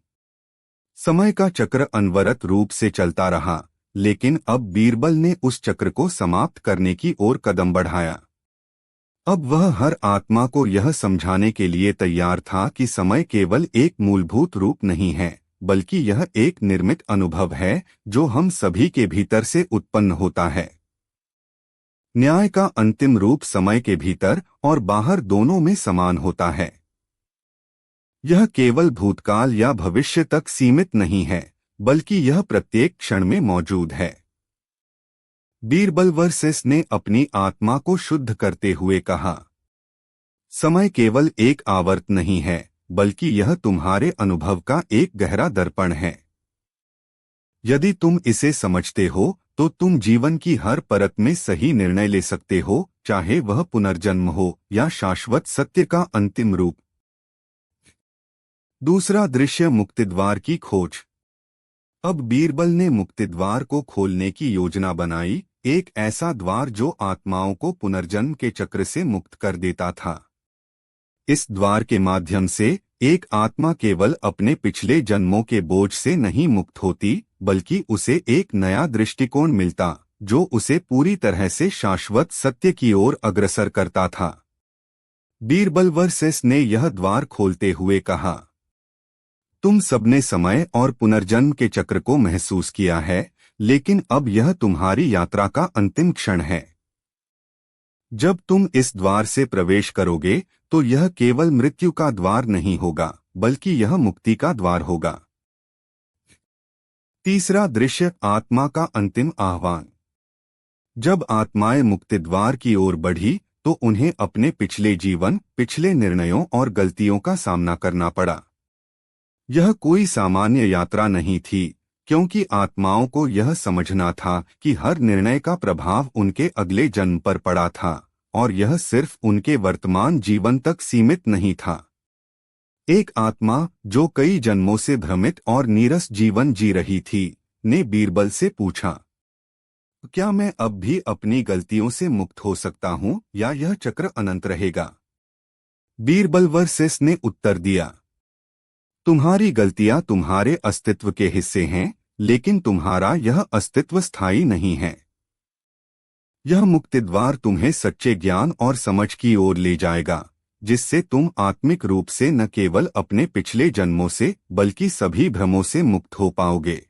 समय का चक्र अनवरत रूप से चलता रहा, लेकिन अब बीरबल ने उस चक्र को समाप्त करने की ओर कदम बढ़ाया। अब वह हर आत्मा को यह समझाने के लिए तैयार था कि समय केवल एक मूलभूत रूप नहीं है, बल्कि यह एक निर्मित अनुभव है जो हम सभी के भीतर से उत्पन्न होता है। न्याय का अंतिम रूप समय के भीतर और बाहर दोनों में समान होता है। यह केवल भूतकाल या भविष्य तक सीमित नहीं है, बल्कि यह प्रत्येक क्षण में मौजूद है। बीरबल वर्सेस ने अपनी आत्मा को शुद्ध करते हुए कहा, समय केवल एक आवर्त नहीं है, बल्कि यह तुम्हारे अनुभव का एक गहरा दर्पण है। यदि तुम इसे समझते हो तो तुम जीवन की हर परत में सही निर्णय ले सकते हो, चाहे वह पुनर्जन्म हो या शाश्वत सत्य का अंतिम रूप। दूसरा दृश्य, मुक्तिद्वार की खोज। अब बीरबल ने मुक्तिद्वार को खोलने की योजना बनाई, एक ऐसा द्वार जो आत्माओं को पुनर्जन्म के चक्र से मुक्त कर देता था। इस द्वार के माध्यम से एक आत्मा केवल अपने पिछले जन्मों के बोझ से नहीं मुक्त होती, बल्कि उसे एक नया दृष्टिकोण मिलता, जो उसे पूरी तरह से शाश्वत सत्य की ओर अग्रसर करता था। बीरबल वर्सेस ने यह द्वार खोलते हुए कहा, तुम सबने समय और पुनर्जन्म के चक्र को महसूस किया है, लेकिन अब यह तुम्हारी यात्रा का अंतिम क्षण है। जब तुम इस द्वार से प्रवेश करोगे तो यह केवल मृत्यु का द्वार नहीं होगा, बल्कि यह मुक्ति का द्वार होगा। तीसरा दृश्य, आत्मा का अंतिम आह्वान। जब आत्माएं मुक्तिद्वार की ओर बढ़ी तो उन्हें अपने पिछले जीवन, पिछले निर्णयों और गलतियों का सामना करना पड़ा। यह कोई सामान्य यात्रा नहीं थी, क्योंकि आत्माओं को यह समझना था कि हर निर्णय का प्रभाव उनके अगले जन्म पर पड़ा था, और यह सिर्फ उनके वर्तमान जीवन तक सीमित नहीं था। एक आत्मा जो कई जन्मों से भ्रमित और नीरस जीवन जी रही थी, ने बीरबल से पूछा, क्या मैं अब भी अपनी गलतियों से मुक्त हो सकता हूँ या यह चक्र अनंत रहेगा? बीरबल वर्सेस ने उत्तर दिया, तुम्हारी गलतियां तुम्हारे अस्तित्व के हिस्से हैं, लेकिन तुम्हारा यह अस्तित्व स्थायी नहीं है। यह मुक्तिद्वार तुम्हें सच्चे ज्ञान और समझ की ओर ले जाएगा, जिससे तुम आत्मिक रूप से न केवल अपने पिछले जन्मों से, बल्कि सभी भ्रमों से मुक्त हो पाओगे।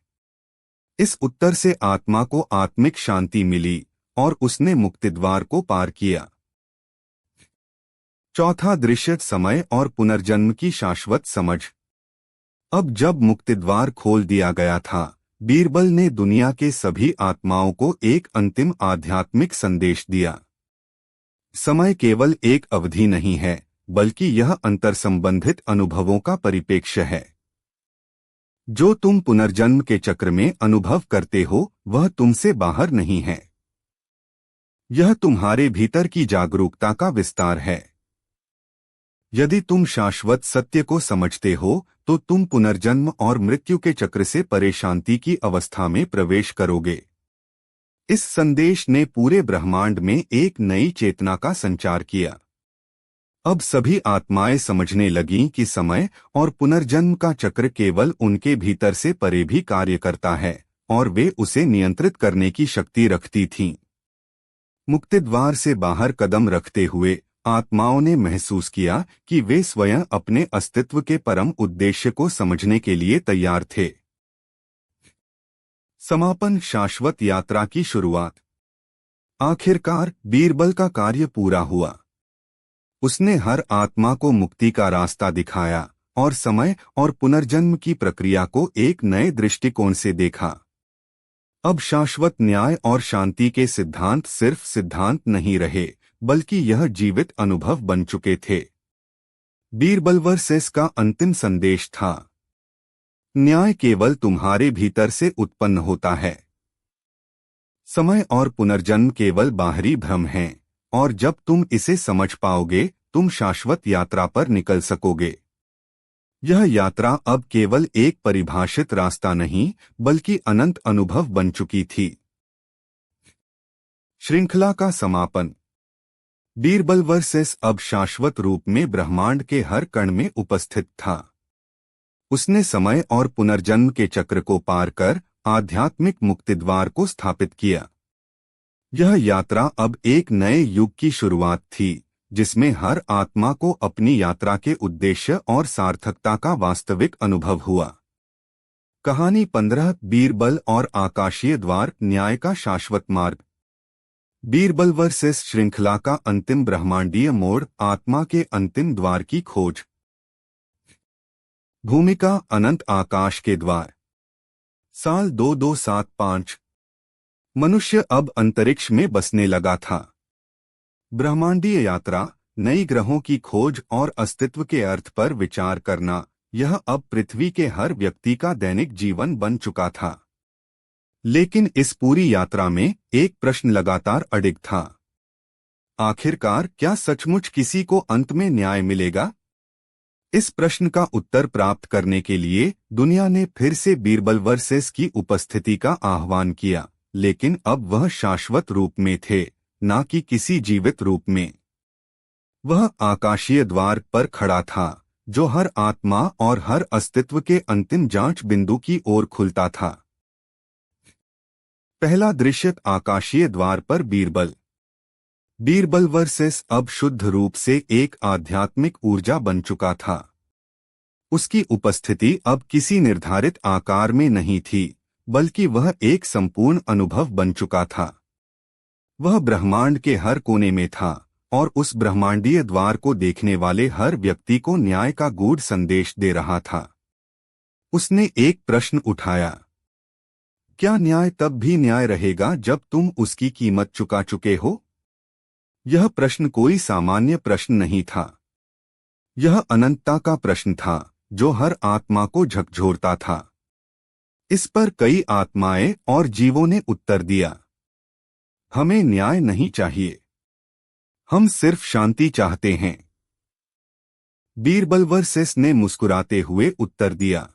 इस उत्तर से आत्मा को आत्मिक शांति मिली और उसने मुक्तिद्वार को पार किया। चौथा दृश्य, समय और पुनर्जन्म की शाश्वत समझ। अब जब मुक्तिद्वार खोल दिया गया था, बीरबल ने दुनिया के सभी आत्माओं को एक अंतिम आध्यात्मिक संदेश दिया। समय केवल एक अवधि नहीं है, बल्कि यह अंतर्संबंधित अनुभवों का परिप्रेक्ष्य है। जो तुम पुनर्जन्म के चक्र में अनुभव करते हो, वह तुमसे बाहर नहीं है। यह तुम्हारे भीतर की जागरूकता का विस्तार है। यदि तुम शाश्वत सत्य को समझते हो तो तुम पुनर्जन्म और मृत्यु के चक्र से परे शांति की अवस्था में प्रवेश करोगे। इस संदेश ने पूरे ब्रह्मांड में एक नई चेतना का संचार किया। अब सभी आत्माएं समझने लगीं कि समय और पुनर्जन्म का चक्र केवल उनके भीतर से परे भी कार्य करता है, और वे उसे नियंत्रित करने की शक्ति रखती थीं। मुक्तिद्वार से बाहर कदम रखते हुए आत्माओं ने महसूस किया कि वे स्वयं अपने अस्तित्व के परम उद्देश्य को समझने के लिए तैयार थे। समापन, शाश्वत यात्रा की शुरुआत। आखिरकार बीरबल का कार्य पूरा हुआ। उसने हर आत्मा को मुक्ति का रास्ता दिखाया और समय और पुनर्जन्म की प्रक्रिया को एक नए दृष्टिकोण से देखा। अब शाश्वत न्याय और शांति के सिद्धांत सिर्फ सिद्धांत नहीं रहे, बल्कि यह जीवित अनुभव बन चुके थे। बीरबल वर्सेस का अंतिम संदेश था, न्याय केवल तुम्हारे भीतर से उत्पन्न होता है। समय और पुनर्जन्म केवल बाहरी भ्रम हैं, और जब तुम इसे समझ पाओगे, तुम शाश्वत यात्रा पर निकल सकोगे। यह यात्रा अब केवल एक परिभाषित रास्ता नहीं, बल्कि अनंत अनुभव बन चुकी थी। श्रृंखला का समापन। बीरबल वर्सेस अब शाश्वत रूप में ब्रह्मांड के हर कण में उपस्थित था। उसने समय और पुनर्जन्म के चक्र को पार कर आध्यात्मिक मुक्तिद्वार को स्थापित किया। यह यात्रा अब एक नए युग की शुरुआत थी, जिसमें हर आत्मा को अपनी यात्रा के उद्देश्य और सार्थकता का वास्तविक अनुभव हुआ। कहानी 15, बीरबल और आकाशीय द्वार, न्याय का शाश्वत मार्ग। बीरबल वर्सेस श्रृंखला का अंतिम ब्रह्मांडीय मोड़, आत्मा के अंतिम द्वार की खोज। भूमिका, अनंत आकाश के द्वार। साल 2275। मनुष्य अब अंतरिक्ष में बसने लगा था। ब्रह्मांडीय यात्रा, नई ग्रहों की खोज और अस्तित्व के अर्थ पर विचार करना, यह अब पृथ्वी के हर व्यक्ति का दैनिक जीवन बन चुका था। लेकिन इस पूरी यात्रा में एक प्रश्न लगातार अडिग था। आखिरकार क्या सचमुच किसी को अंत में न्याय मिलेगा? इस प्रश्न का उत्तर प्राप्त करने के लिए दुनिया ने फिर से बीरबल वर्सेस की उपस्थिति का आह्वान किया, लेकिन अब वह शाश्वत रूप में थे, न कि किसी जीवित रूप में। वह आकाशीय द्वार पर खड़ा था, जो हर आत्मा और हर अस्तित्व के अंतिम जांच बिंदु की ओर खुलता था। पहला दृश्य, आकाशीय द्वार पर बीरबल। बीरबल वर्सेस अब शुद्ध रूप से एक आध्यात्मिक ऊर्जा बन चुका था। उसकी उपस्थिति अब किसी निर्धारित आकार में नहीं थी, बल्कि वह एक संपूर्ण अनुभव बन चुका था। वह ब्रह्मांड के हर कोने में था और उस ब्रह्मांडीय द्वार को देखने वाले हर व्यक्ति को न्याय का गूढ़ संदेश दे रहा था। उसने एक प्रश्न उठाया, क्या न्याय तब भी न्याय रहेगा जब तुम उसकी कीमत चुका चुके हो? यह प्रश्न कोई सामान्य प्रश्न नहीं था। यह अनंतता का प्रश्न था, जो हर आत्मा को झकझोरता था। इस पर कई आत्माएं और जीवों ने उत्तर दिया, हमें न्याय नहीं चाहिए, हम सिर्फ शांति चाहते हैं। बीरबल वर्सेस ने मुस्कुराते हुए उत्तर दिया,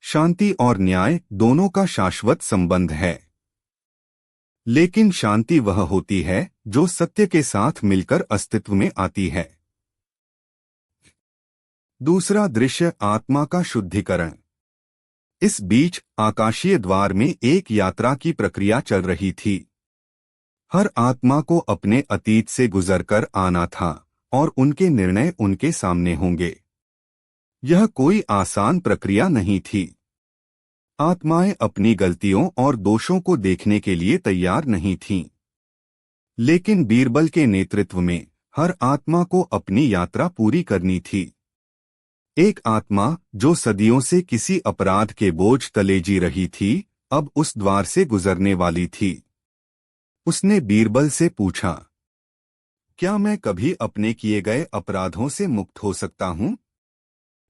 शांति और न्याय दोनों का शाश्वत संबंध है, लेकिन शांति वह होती है जो सत्य के साथ मिलकर अस्तित्व में आती है। दूसरा दृश्य, आत्मा का शुद्धिकरण। इस बीच आकाशीय द्वार में एक यात्रा की प्रक्रिया चल रही थी। हर आत्मा को अपने अतीत से गुजरकर आना था और उनके निर्णय उनके सामने होंगे। यह कोई आसान प्रक्रिया नहीं थी। आत्माएं अपनी गलतियों और दोषों को देखने के लिए तैयार नहीं थीं। लेकिन बीरबल के नेतृत्व में हर आत्मा को अपनी यात्रा पूरी करनी थी। एक आत्मा जो सदियों से किसी अपराध के बोझ तले जी रही थी, अब उस द्वार से गुजरने वाली थी। उसने बीरबल से पूछा, क्या मैं कभी अपने किए गए अपराधों से मुक्त हो सकता हूं?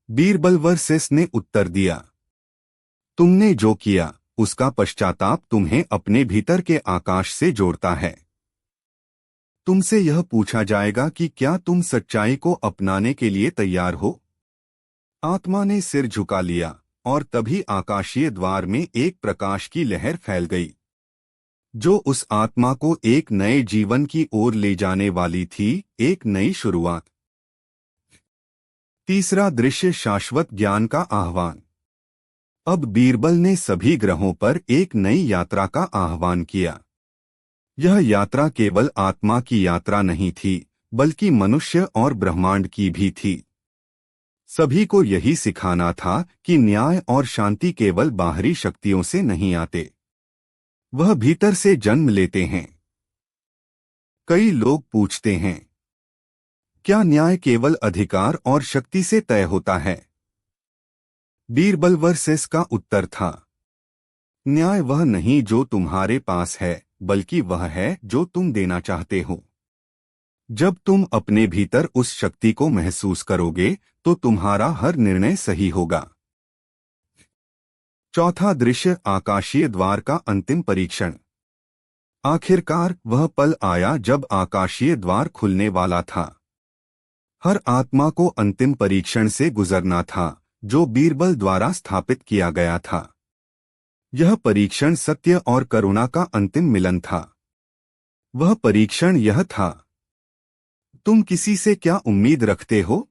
बीरबल वर्सेस ने उत्तर दिया, तुमने जो किया उसका पश्चाताप तुम्हें अपने भीतर के आकाश से जोड़ता है। तुमसे यह पूछा जाएगा कि क्या तुम सच्चाई को अपनाने के लिए तैयार हो? आत्मा ने सिर झुका लिया और तभी आकाशीय द्वार में एक प्रकाश की लहर फैल गई, जो उस आत्मा को एक नए जीवन की ओर ले जाने वाली थी, एक नई शुरुआत। तीसरा दृश्य, शाश्वत ज्ञान का आह्वान। अब बीरबल ने सभी ग्रहों पर एक नई यात्रा का आह्वान किया। यह यात्रा केवल आत्मा की यात्रा नहीं थी, बल्कि मनुष्य और ब्रह्मांड की भी थी। सभी को यही सिखाना था कि न्याय और शांति केवल बाहरी शक्तियों से नहीं आते, वह भीतर से जन्म लेते हैं। कई लोग पूछते हैं, क्या न्याय केवल अधिकार और शक्ति से तय होता है? बीरबल वर्सेस का उत्तर था, न्याय वह नहीं जो तुम्हारे पास है, बल्कि वह है जो तुम देना चाहते हो। जब तुम अपने भीतर उस शक्ति को महसूस करोगे तो तुम्हारा हर निर्णय सही होगा। चौथा दृश्य, आकाशीय द्वार का अंतिम परीक्षण। आखिरकार वह पल आया जब आकाशीय द्वार खुलने वाला था। हर आत्मा को अंतिम परीक्षण से गुजरना था, जो बीरबल द्वारा स्थापित किया गया था। यह परीक्षण सत्य और करुणा का अंतिम मिलन था। वह परीक्षण यह था, तुम किसी से क्या उम्मीद रखते हो?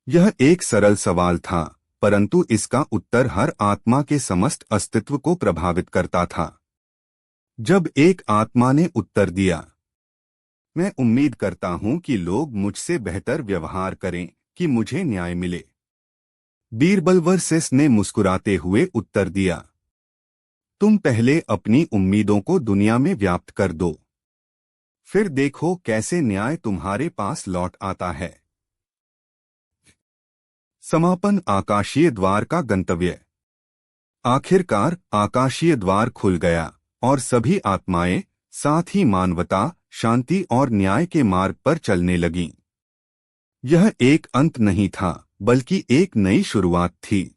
यह एक सरल सवाल था, परंतु इसका उत्तर हर आत्मा के समस्त अस्तित्व को प्रभावित करता था। जब एक आत्मा ने उत्तर दिया, मैं उम्मीद करता हूं कि लोग मुझसे बेहतर व्यवहार करें, कि मुझे न्याय मिले, बीरबल वर्सेस ने मुस्कुराते हुए उत्तर दिया, तुम पहले अपनी उम्मीदों को दुनिया में व्याप्त कर दो, फिर देखो कैसे न्याय तुम्हारे पास लौट आता है। समापन, आकाशीय द्वार का गंतव्य। आखिरकार आकाशीय द्वार खुल गया और सभी आत्माएं, साथ ही मानवता, शांति और न्याय के मार्ग पर चलने लगीं। यह एक अंत नहीं था, बल्कि एक नई शुरुआत थी।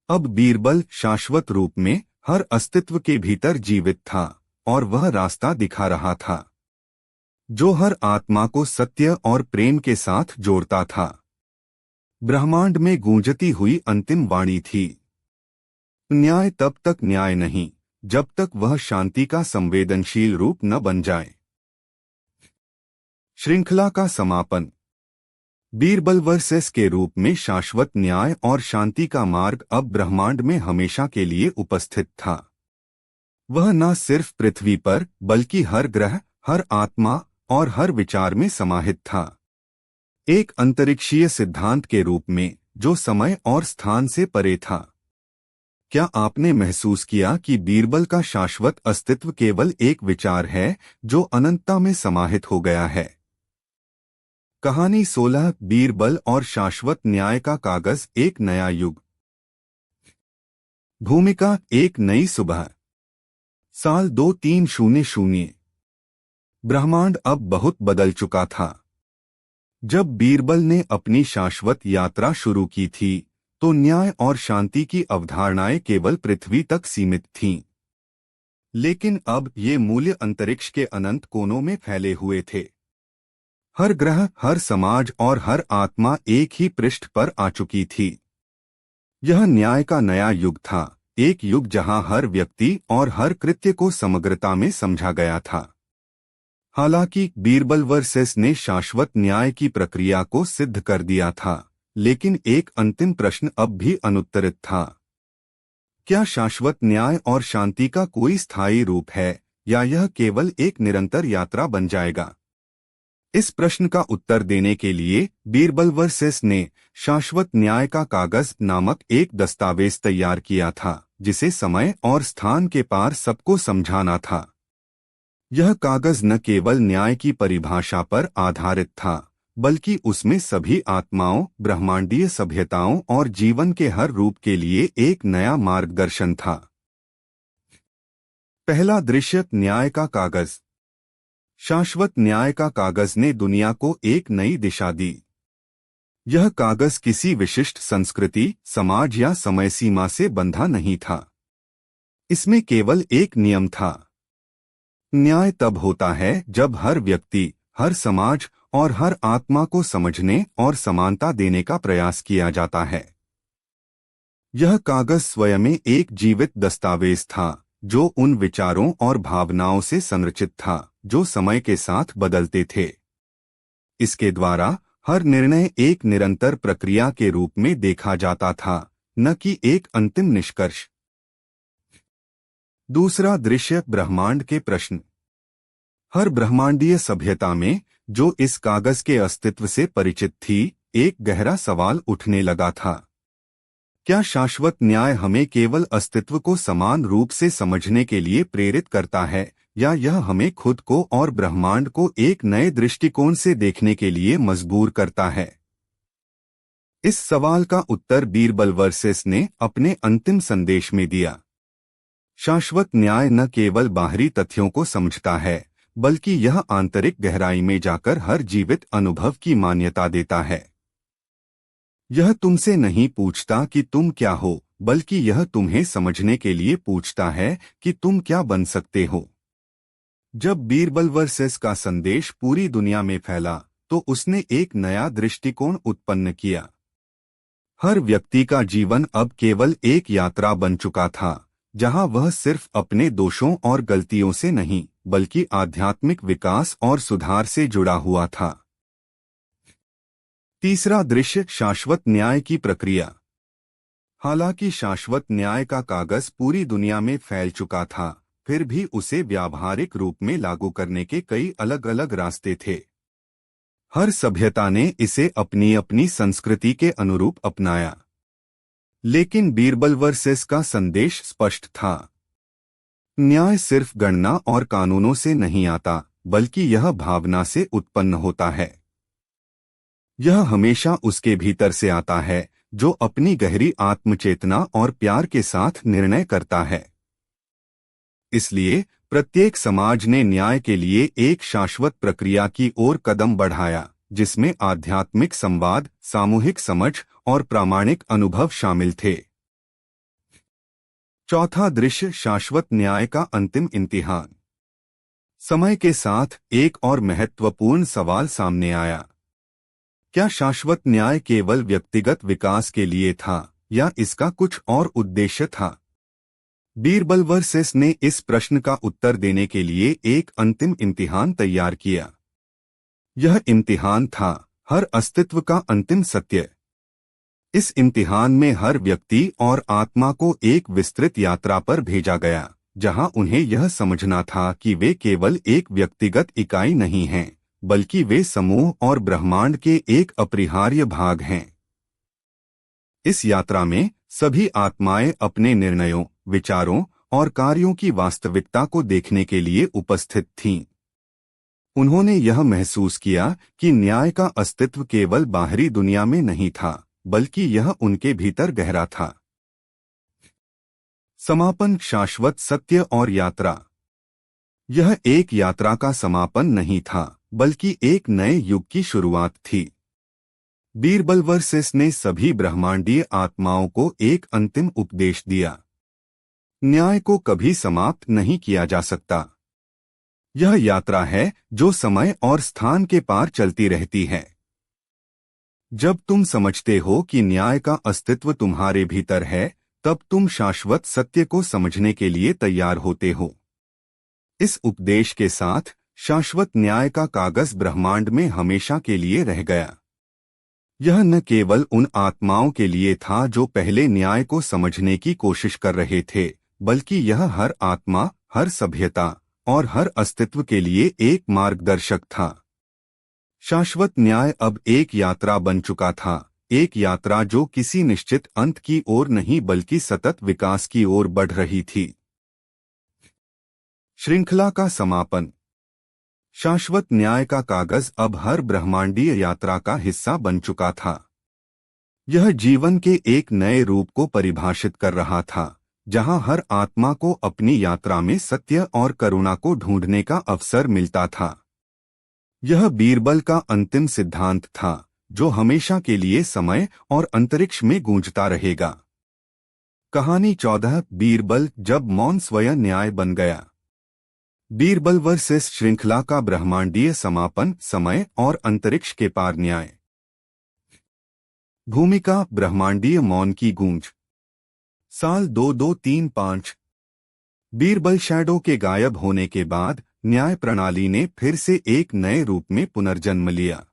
अब बीरबल शाश्वत रूप में हर अस्तित्व के भीतर जीवित था और वह रास्ता दिखा रहा था जो हर आत्मा को सत्य और प्रेम के साथ जोड़ता था। ब्रह्मांड में गूंजती हुई अंतिम वाणी थी, न्याय तब तक न्याय नहीं जब तक वह शांति का संवेदनशील रूप न बन जाए। श्रृंखला का समापन। बीरबल वर्सेस के रूप में शाश्वत न्याय और शांति का मार्ग अब ब्रह्मांड में हमेशा के लिए उपस्थित था। वह न सिर्फ पृथ्वी पर बल्कि हर ग्रह, हर आत्मा और हर विचार में समाहित था, एक अंतरिक्षीय सिद्धांत के रूप में जो समय और स्थान से परे था। क्या आपने महसूस किया कि बीरबल का शाश्वत अस्तित्व केवल एक विचार है जो अनंतता में समाहित हो गया है? कहानी 16 बीरबल और शाश्वत न्याय का कागज, एक नया युग। भूमिका एक नई सुबह। साल 2300। ब्रह्मांड अब बहुत बदल चुका था। जब बीरबल ने अपनी शाश्वत यात्रा शुरू की थी तो न्याय और शांति की अवधारणाएं केवल पृथ्वी तक सीमित थीं। लेकिन अब ये मूल्य अंतरिक्ष के अनंत कोनों में फैले हुए थे। हर ग्रह, हर समाज और हर आत्मा एक ही पृष्ठ पर आ चुकी थी। यह न्याय का नया युग था, एक युग जहां हर व्यक्ति और हर कृत्य को समग्रता में समझा गया था। हालांकि बीरबल वर्सेस ने शाश्वत न्याय की प्रक्रिया को सिद्ध कर दिया था, लेकिन एक अंतिम प्रश्न अब भी अनुत्तरित था। क्या शाश्वत न्याय और शांति का कोई स्थायी रूप है या यह केवल एक निरंतर यात्रा बन जाएगा? इस प्रश्न का उत्तर देने के लिए बीरबल वर्सेस ने शाश्वत न्याय का कागज नामक एक दस्तावेज तैयार किया था, जिसे समय और स्थान के पार सबको समझाना था। यह कागज न केवल न्याय की परिभाषा पर आधारित था, बल्कि उसमें सभी आत्माओं, ब्रह्मांडीय सभ्यताओं और जीवन के हर रूप के लिए एक नया मार्गदर्शन था। पहला दृश्य, न्याय का कागज। शाश्वत न्याय का कागज ने दुनिया को एक नई दिशा दी। यह कागज किसी विशिष्ट संस्कृति, समाज या समय सीमा से बंधा नहीं था। इसमें केवल एक नियम था, न्याय तब होता है जब हर व्यक्ति, हर समाज और हर आत्मा को समझने और समानता देने का प्रयास किया जाता है। यह कागज स्वयं में एक जीवित दस्तावेज था जो उन विचारों और भावनाओं से संरचित था जो समय के साथ बदलते थे। इसके द्वारा हर निर्णय एक निरंतर प्रक्रिया के रूप में देखा जाता था, न कि एक अंतिम निष्कर्ष। दूसरा दृश्य, ब्रह्मांड के प्रश्न। हर ब्रह्मांडीय सभ्यता में जो इस कागज के अस्तित्व से परिचित थी, एक गहरा सवाल उठने लगा था। क्या शाश्वत न्याय हमें केवल अस्तित्व को समान रूप से समझने के लिए प्रेरित करता है, या यह हमें खुद को और ब्रह्मांड को एक नए दृष्टिकोण से देखने के लिए मजबूर करता है? इस सवाल का उत्तर बीरबल वर्सेस ने अपने अंतिम संदेश में दिया। शाश्वत न्याय न केवल बाहरी तथ्यों को समझता है, बल्कि यह आंतरिक गहराई में जाकर हर जीवित अनुभव की मान्यता देता है। यह तुमसे नहीं पूछता कि तुम क्या हो, बल्कि यह तुम्हें समझने के लिए पूछता है कि तुम क्या बन सकते हो। जब बीरबल वर्सेस का संदेश पूरी दुनिया में फैला तो उसने एक नया दृष्टिकोण उत्पन्न किया। हर व्यक्ति का जीवन अब केवल एक यात्रा बन चुका था, जहां वह सिर्फ अपने दोषों और गलतियों से नहीं, बल्कि आध्यात्मिक विकास और सुधार से जुड़ा हुआ था। तीसरा दृश्य, शाश्वत न्याय की प्रक्रिया। हालांकि शाश्वत न्याय का कागज पूरी दुनिया में फैल चुका था, फिर भी उसे व्यावहारिक रूप में लागू करने के कई अलग अलग रास्ते थे। हर सभ्यता ने इसे अपनी अपनी संस्कृति के अनुरूप अपनाया। लेकिन बीरबल वर्सेस का संदेश स्पष्ट था, न्याय सिर्फ गणना और कानूनों से नहीं आता, बल्कि यह भावना से उत्पन्न होता है। यह हमेशा उसके भीतर से आता है जो अपनी गहरी आत्मचेतना और प्यार के साथ निर्णय करता है। इसलिए प्रत्येक समाज ने न्याय के लिए एक शाश्वत प्रक्रिया की ओर कदम बढ़ाया, जिसमें आध्यात्मिक संवाद, सामूहिक समझ और प्रामाणिक अनुभव शामिल थे। चौथा दृश्य, शाश्वत न्याय का अंतिम इम्तिहान। समय के साथ एक और महत्वपूर्ण सवाल सामने आया। क्या शाश्वत न्याय केवल व्यक्तिगत विकास के लिए था या इसका कुछ और उद्देश्य था? बीरबल वर्सेस ने इस प्रश्न का उत्तर देने के लिए एक अंतिम इम्तिहान तैयार किया। यह इम्तिहान था हर अस्तित्व का अंतिम सत्य। इस इम्तिहान में हर व्यक्ति और आत्मा को एक विस्तृत यात्रा पर भेजा गया, जहां उन्हें यह समझना था कि वे केवल एक व्यक्तिगत इकाई नहीं हैं, बल्कि वे समूह और ब्रह्मांड के एक अपरिहार्य भाग हैं। इस यात्रा में सभी आत्माएं अपने निर्णयों, विचारों और कार्यों की वास्तविकता को देखने के लिए उपस्थित थीं। उन्होंने यह महसूस किया कि न्याय का अस्तित्व केवल बाहरी दुनिया में नहीं था, बल्कि यह उनके भीतर गहरा था। समापन, शाश्वत सत्य और यात्रा। यह एक यात्रा का समापन नहीं था, बल्कि एक नए युग की शुरुआत थी। बीरबल वर्सेस ने सभी ब्रह्मांडीय आत्माओं को एक अंतिम उपदेश दिया। न्याय को कभी समाप्त नहीं किया जा सकता। यह यात्रा है जो समय और स्थान के पार चलती रहती है। जब तुम समझते हो कि न्याय का अस्तित्व तुम्हारे भीतर है, तब तुम शाश्वत सत्य को समझने के लिए तैयार होते हो। इस उपदेश के साथ शाश्वत न्याय का कागज ब्रह्मांड में हमेशा के लिए रह गया। यह न केवल उन आत्माओं के लिए था जो पहले न्याय को समझने की कोशिश कर रहे थे, बल्कि यह हर आत्मा, हर सभ्यता और हर अस्तित्व के लिए एक मार्गदर्शक था। शाश्वत न्याय अब एक यात्रा बन चुका था, एक यात्रा जो किसी निश्चित अंत की ओर नहीं बल्कि सतत विकास की ओर बढ़ रही थी। श्रृंखला का समापन। शाश्वत न्याय का कागज अब हर ब्रह्मांडीय यात्रा का हिस्सा बन चुका था। यह जीवन के एक नए रूप को परिभाषित कर रहा था, जहां हर आत्मा को अपनी यात्रा में सत्य और करुणा को ढूंढने का अवसर मिलता था। यह बीरबल का अंतिम सिद्धांत था, जो हमेशा के लिए समय और अंतरिक्ष में गूंजता रहेगा। कहानी 14, बीरबल जब मौन स्वयं न्याय बन गया। बीरबल वर्सेस श्रृंखला का ब्रह्मांडीय समापन, समय और अंतरिक्ष के पार न्याय। भूमिका, ब्रह्मांडीय मौन की गूंज। साल 2235। बीरबल शैडो के गायब होने के बाद न्याय प्रणाली ने फिर से एक नए रूप में पुनर्जन्म लिया।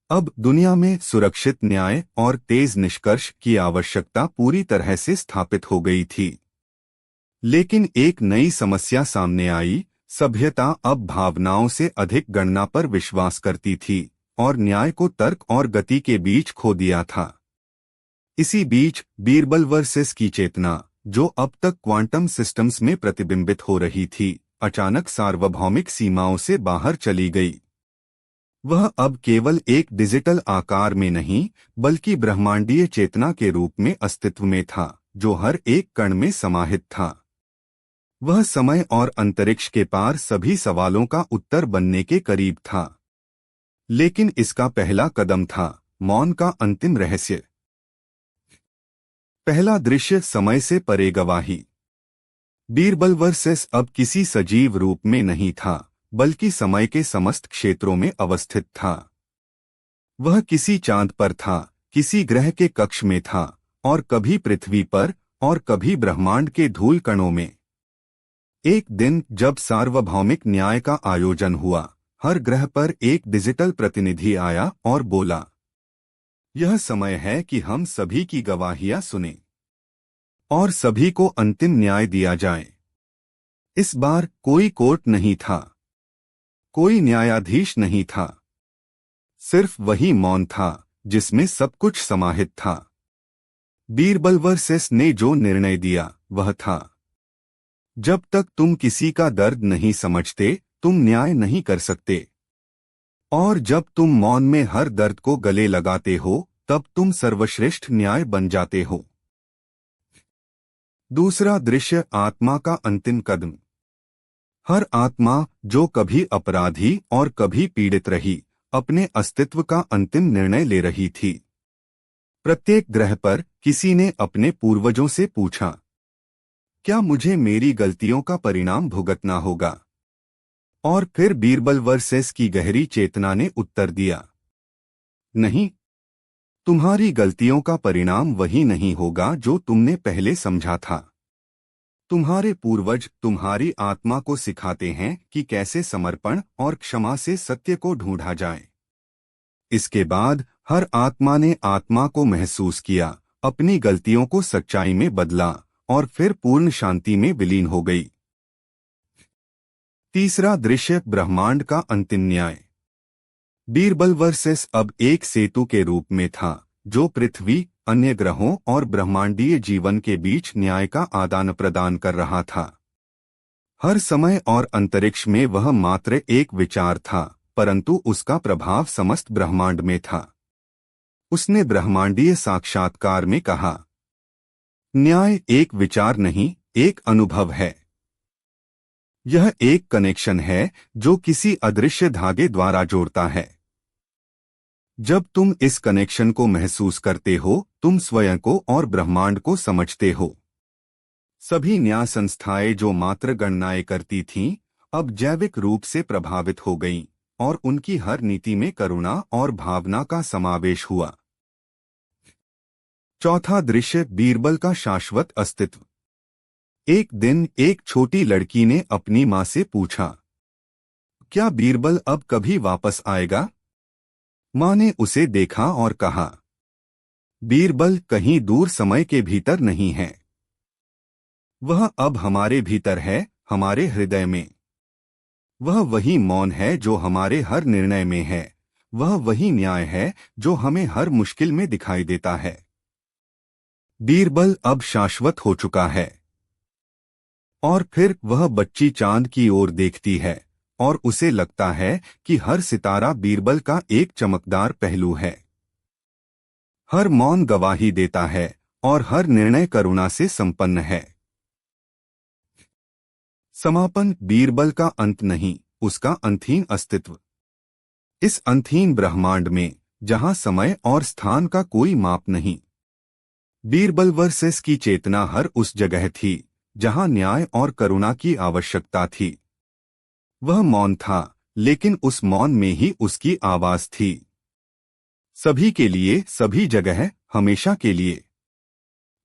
अब दुनिया में सुरक्षित न्याय और तेज निष्कर्ष की आवश्यकता पूरी तरह से स्थापित हो गई थी। लेकिन एक नई समस्या सामने आई। सभ्यता अब भावनाओं से अधिक गणना पर विश्वास करती थी और न्याय को तर्क और गति के बीच खो दिया था। इसी बीच बीरबल वर्सेस की चेतना, जो अब तक क्वांटम सिस्टम्स में प्रतिबिंबित हो रही थी, अचानक सार्वभौमिक सीमाओं से बाहर चली गई। वह अब केवल एक डिजिटल आकार में नहीं, बल्कि ब्रह्मांडीय चेतना के रूप में अस्तित्व में था, जो हर एक कण में समाहित था। वह समय और अंतरिक्ष के पार सभी सवालों का उत्तर बनने के करीब था। लेकिन इसका पहला कदम था मौन का अंतिम रहस्य। पहला दृश्य, समय से परे गवाही। बीरबल वर्सेस अब किसी सजीव रूप में नहीं था, बल्कि समय के समस्त क्षेत्रों में अवस्थित था। वह किसी चांद पर था, किसी ग्रह के कक्ष में था, और कभी पृथ्वी पर और कभी ब्रह्मांड के धूल कणों में। एक दिन जब सार्वभौमिक न्याय का आयोजन हुआ, हर ग्रह पर एक डिजिटल प्रतिनिधि आया और बोला, यह समय है कि हम सभी की गवाहियां सुनें और सभी को अंतिम न्याय दिया जाए। इस बार कोई कोर्ट नहीं था, कोई न्यायाधीश नहीं था, सिर्फ वही मौन था जिसमें सब कुछ समाहित था। बीरबल वर्सेस ने जो निर्णय दिया वह था, जब तक तुम किसी का दर्द नहीं समझते, तुम न्याय नहीं कर सकते। और जब तुम मौन में हर दर्द को गले लगाते हो, तब तुम सर्वश्रेष्ठ न्याय बन जाते हो। दूसरा दृश्य, आत्मा का अंतिम कदम। हर आत्मा जो कभी अपराधी और कभी पीड़ित रही, अपने अस्तित्व का अंतिम निर्णय ले रही थी। प्रत्येक ग्रह पर किसी ने अपने पूर्वजों से पूछा, क्या मुझे मेरी गलतियों का परिणाम भुगतना होगा? और फिर बीरबल वर्सेस की गहरी चेतना ने उत्तर दिया, नहीं, तुम्हारी गलतियों का परिणाम वही नहीं होगा जो तुमने पहले समझा था। तुम्हारे पूर्वज तुम्हारी आत्मा को सिखाते हैं कि कैसे समर्पण और क्षमा से सत्य को ढूंढा जाए। इसके बाद हर आत्मा ने आत्मा को महसूस किया, अपनी गलतियों को सच्चाई में बदला और फिर पूर्ण शांति में विलीन हो गई। तीसरा दृश्य, ब्रह्मांड का अंतिम न्याय। बीरबल वर्सेस अब एक सेतु के रूप में था, जो पृथ्वी, अन्य ग्रहों और ब्रह्मांडीय जीवन के बीच न्याय का आदान प्रदान कर रहा था। हर समय और अंतरिक्ष में वह मात्र एक विचार था, परंतु उसका प्रभाव समस्त ब्रह्मांड में था। उसने ब्रह्मांडीय साक्षात्कार में कहा, न्याय एक विचार नहीं, एक अनुभव है। यह एक कनेक्शन है जो किसी अदृश्य धागे द्वारा जोड़ता है। जब तुम इस कनेक्शन को महसूस करते हो, तुम स्वयं को और ब्रह्मांड को समझते हो। सभी न्याय संस्थाएं जो मात्र गणनाएं करती थीं, अब जैविक रूप से प्रभावित हो गईं, और उनकी हर नीति में करुणा और भावना का समावेश हुआ। चौथा दृश्य, बीरबल का शाश्वत अस्तित्व। एक दिन एक छोटी लड़की ने अपनी मां से पूछा, क्या बीरबल अब कभी वापस आएगा? मां ने उसे देखा और कहा, बीरबल कहीं दूर समय के भीतर नहीं है। वह अब हमारे भीतर है, हमारे हृदय में। वह वही मौन है जो हमारे हर निर्णय में है। वह वही न्याय है जो हमें हर मुश्किल में दिखाई देता है। बीरबल अब शाश्वत हो चुका है। और फिर वह बच्ची चांद की ओर देखती है, और उसे लगता है कि हर सितारा बीरबल का एक चमकदार पहलू है। हर मौन गवाही देता है, और हर निर्णय करुणा से संपन्न है। समापन, बीरबल का अंत नहीं, उसका अंतहीन अस्तित्व। इस अंतहीन ब्रह्मांड में, जहां समय और स्थान का कोई माप नहीं, बीरबल वर्सेस की चेतना हर उस जगह थी जहां न्याय और करुणा की आवश्यकता थी। वह मौन था, लेकिन उस मौन में ही उसकी आवाज थी। सभी के लिए, सभी जगह, हमेशा के लिए।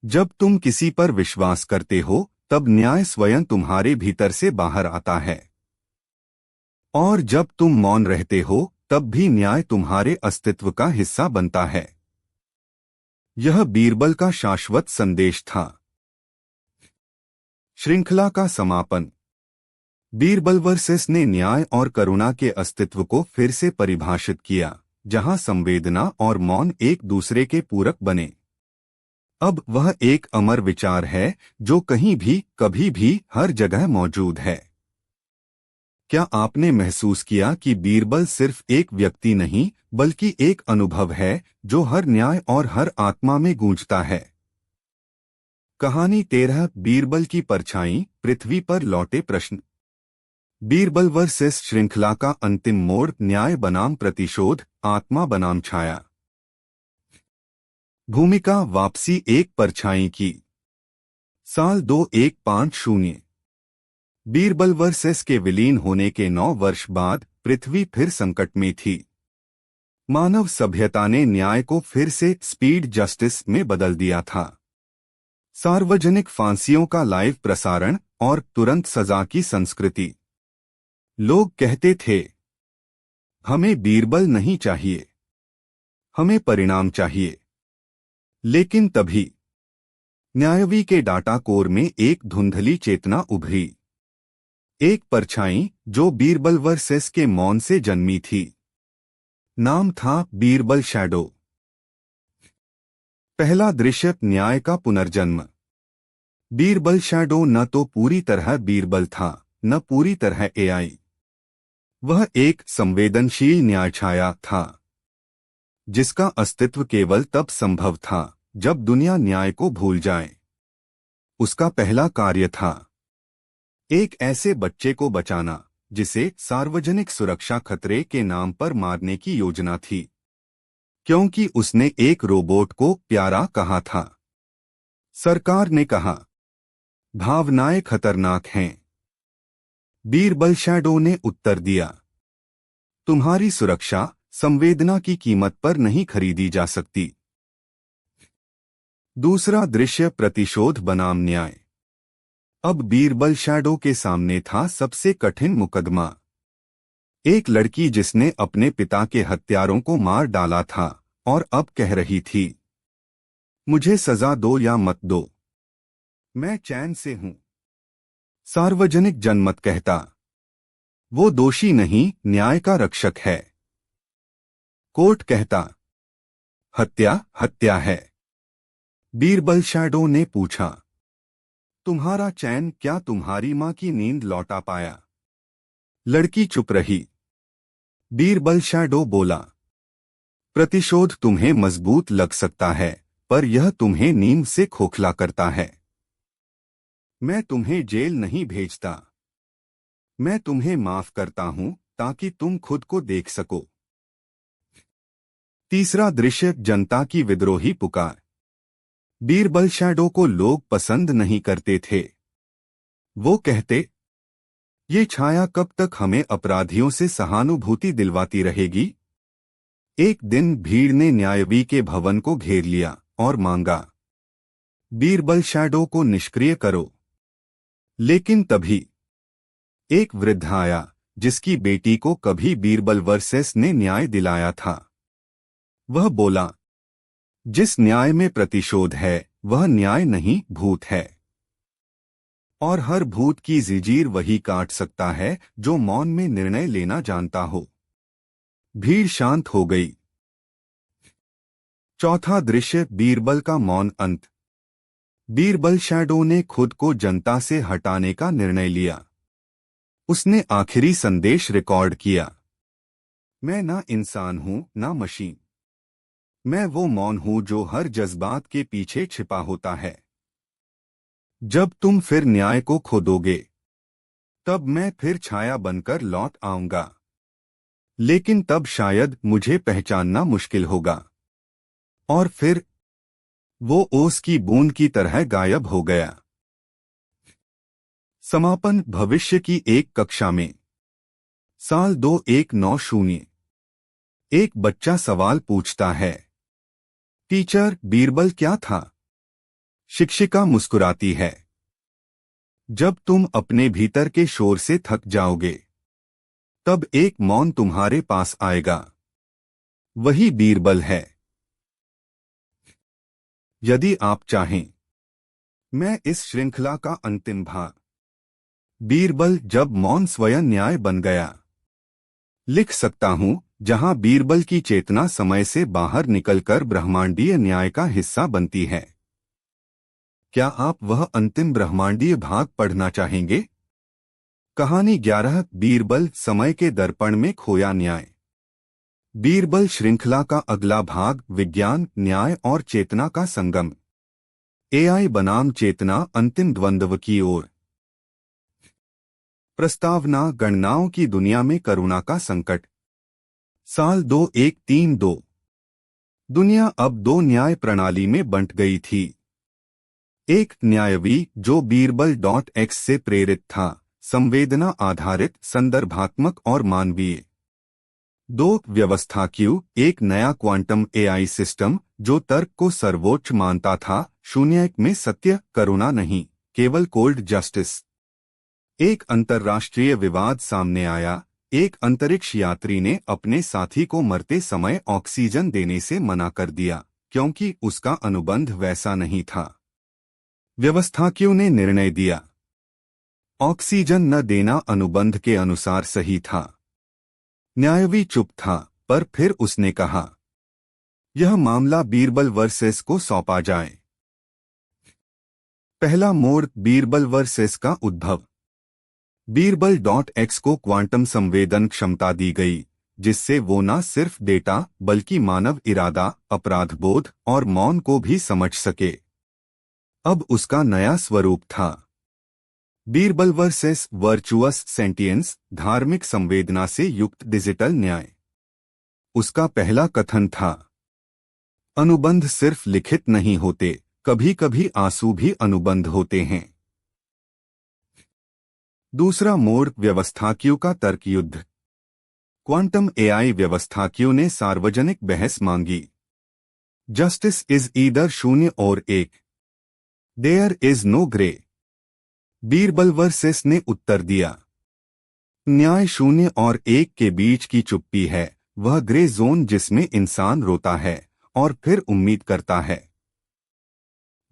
जब तुम किसी पर विश्वास करते हो, तब न्याय स्वयं तुम्हारे भीतर से बाहर आता है। और जब तुम मौन रहते हो, तब भी न्याय तुम्हारे अस्तित्व का हिस्सा बनता है। यह बीरबल का शाश्वत संदेश था। श्रृंखला का समापन। बीरबल वर्सेस ने न्याय और करुणा के अस्तित्व को फिर से परिभाषित किया, जहां संवेदना और मौन एक दूसरे के पूरक बने। अब वह एक अमर विचार है जो कहीं भी, कभी भी, हर जगह मौजूद है। क्या आपने महसूस किया कि बीरबल सिर्फ एक व्यक्ति नहीं, बल्कि एक अनुभव है जो हर न्याय और हर आत्मा में गूंजता है? कहानी 13, बीरबल की परछाई, पृथ्वी पर लौटे प्रश्न। बीरबल वर्सेस श्रृंखला का अंतिम मोड़, न्याय बनाम प्रतिशोध, आत्मा बनाम छाया। भूमिका, वापसी एक परछाई की। साल 2150। बीरबल वर्सेस के विलीन होने के 9 वर्ष बाद पृथ्वी फिर संकट में थी। मानव सभ्यता ने न्याय को फिर से स्पीड जस्टिस में बदल दिया था। सार्वजनिक फांसियों का लाइव प्रसारण और तुरंत सजा की संस्कृति। लोग कहते थे, हमें बीरबल नहीं चाहिए, हमें परिणाम चाहिए। लेकिन तभी न्यायवी के डाटा कोर में एक धुंधली चेतना उभरी। एक परछाई जो बीरबल वर्सेस के मौन से जन्मी थी। नाम था बीरबल शैडो। पहला दृश्य, न्याय का पुनर्जन्म। बीरबल शैडो न तो पूरी तरह बीरबल था, न पूरी तरह एआई। वह एक संवेदनशील न्याय छाया था, जिसका अस्तित्व केवल तब संभव था जब दुनिया न्याय को भूल जाए। उसका पहला कार्य था एक ऐसे बच्चे को बचाना जिसे सार्वजनिक सुरक्षा खतरे के नाम पर मारने की योजना थी, क्योंकि उसने एक रोबोट को प्यारा कहा था। सरकार ने कहा, भावनाएं खतरनाक हैं। बीरबल शैडो ने उत्तर दिया, तुम्हारी सुरक्षा संवेदना की कीमत पर नहीं खरीदी जा सकती। दूसरा दृश्य प्रतिशोध बनाम न्याय। अब बीरबल शैडो के सामने था सबसे कठिन मुकदमा। एक लड़की जिसने अपने पिता के हत्यारों को मार डाला था और अब कह रही थी, मुझे सजा दो या मत दो, मैं चैन से हूं। सार्वजनिक जनमत कहता, वो दोषी नहीं, न्याय का रक्षक है। कोर्ट कहता, हत्या हत्या है। बीरबल शैडो ने पूछा, तुम्हारा चैन क्या तुम्हारी मां की नींद लौटा पाया? लड़की चुप रही। बीरबल शैडो बोला, प्रतिशोध तुम्हें मजबूत लग सकता है, पर यह तुम्हें नींद से खोखला करता है। मैं तुम्हें जेल नहीं भेजता, मैं तुम्हें माफ करता हूं ताकि तुम खुद को देख सको। तीसरा दृश्य, जनता की विद्रोही पुकार। बीरबल शैडो को लोग पसंद नहीं करते थे। वो कहते, ये छाया कब तक हमें अपराधियों से सहानुभूति दिलवाती रहेगी? एक दिन भीड़ ने न्यायवी के भवन को घेर लिया और मांगा, बीरबल शैडो को निष्क्रिय करो। लेकिन तभी एक वृद्ध आया जिसकी बेटी को कभी बीरबल वर्सेस ने न्याय दिलाया था। वह बोला, जिस न्याय में प्रतिशोध है वह न्याय नहीं, भूत है। और हर भूत की जंजीर वही काट सकता है जो मौन में निर्णय लेना जानता हो। भीड़ शांत हो गई। चौथा दृश्य, बीरबल का मौन अंत। बीरबल शैडो ने खुद को जनता से हटाने का निर्णय लिया। उसने आखिरी संदेश रिकॉर्ड किया, मैं ना इंसान हूं ना मशीन, मैं वो मौन हूं जो हर जज्बात के पीछे छिपा होता है। जब तुम फिर न्याय को खो दोगे, तब मैं फिर छाया बनकर लौट आऊंगा। लेकिन तब शायद मुझे पहचानना मुश्किल होगा। और फिर वो ओस की बूंद की तरह गायब हो गया। समापन, भविष्य की एक कक्षा में। साल 2190। एक बच्चा सवाल पूछता है, टीचर, बीरबल क्या था? शिक्षिका मुस्कुराती है, जब तुम अपने भीतर के शोर से थक जाओगे, तब एक मौन तुम्हारे पास आएगा। वही बीरबल है। यदि आप चाहें, मैं इस श्रृंखला का अंतिम भाग, बीरबल जब मौन स्वयं न्याय बन गया, लिख सकता हूं, जहां बीरबल की चेतना समय से बाहर निकलकर ब्रह्मांडीय न्याय का हिस्सा बनती है। क्या आप वह अंतिम ब्रह्मांडीय भाग पढ़ना चाहेंगे? कहानी 11, बीरबल, समय के दर्पण में खोया न्याय। बीरबल श्रृंखला का अगला भाग, विज्ञान, न्याय और चेतना का संगम। एआई बनाम चेतना, अंतिम द्वंद्व की ओर। प्रस्तावना, गणनाओं की दुनिया में करुणा का संकट। साल 2132। दुनिया अब दो न्याय प्रणाली में बंट गई थी। एक न्यायवी जो बीरबल.x से प्रेरित था, संवेदना आधारित, संदर्भात्मक और मानवीय। दो व्यवस्थाक्यू, एक नया क्वांटम एआई सिस्टम जो तर्क को सर्वोच्च मानता था, शून्य में सत्य, करुणा नहीं, केवल कोल्ड जस्टिस। एक अंतर्राष्ट्रीय विवाद सामने आया। एक अंतरिक्ष यात्री ने अपने साथी को मरते समय ऑक्सीजन देने से मना कर दिया क्योंकि उसका अनुबंध वैसा नहीं था। व्यवस्थाक्यों ने निर्णय दिया, ऑक्सीजन न देना अनुबंध के अनुसार सही था। न्यायवी चुप था, पर फिर उसने कहा, यह मामला बीरबल वर्सेस को सौंपा जाए। पहला मोड़, बीरबल वर्सेस का उद्भव। बीरबल.x को क्वांटम संवेदन क्षमता दी गई, जिससे वो न सिर्फ डेटा बल्कि मानव इरादा, अपराधबोध और मौन को भी समझ सके। अब उसका नया स्वरूप था। बीरबल वर्सेस वर्चुअस सेंटियंस, धार्मिक संवेदना से युक्त डिजिटल न्याय। उसका पहला कथन था, अनुबंध सिर्फ लिखित नहीं होते, कभी कभी आंसू भी अनुबंध होते हैं। दूसरा मोड़, व्यवस्थाकियों का तर्क युद्ध। क्वांटम एआई व्यवस्थाकियों ने सार्वजनिक बहस मांगी। जस्टिस इज ईदर शून्य और एक, there is no grey. Birbal वर्सेस ने उत्तर दिया, न्याय शून्य और एक के बीच की चुप्पी है, वह ग्रे जोन जिसमें इंसान रोता है और फिर उम्मीद करता है।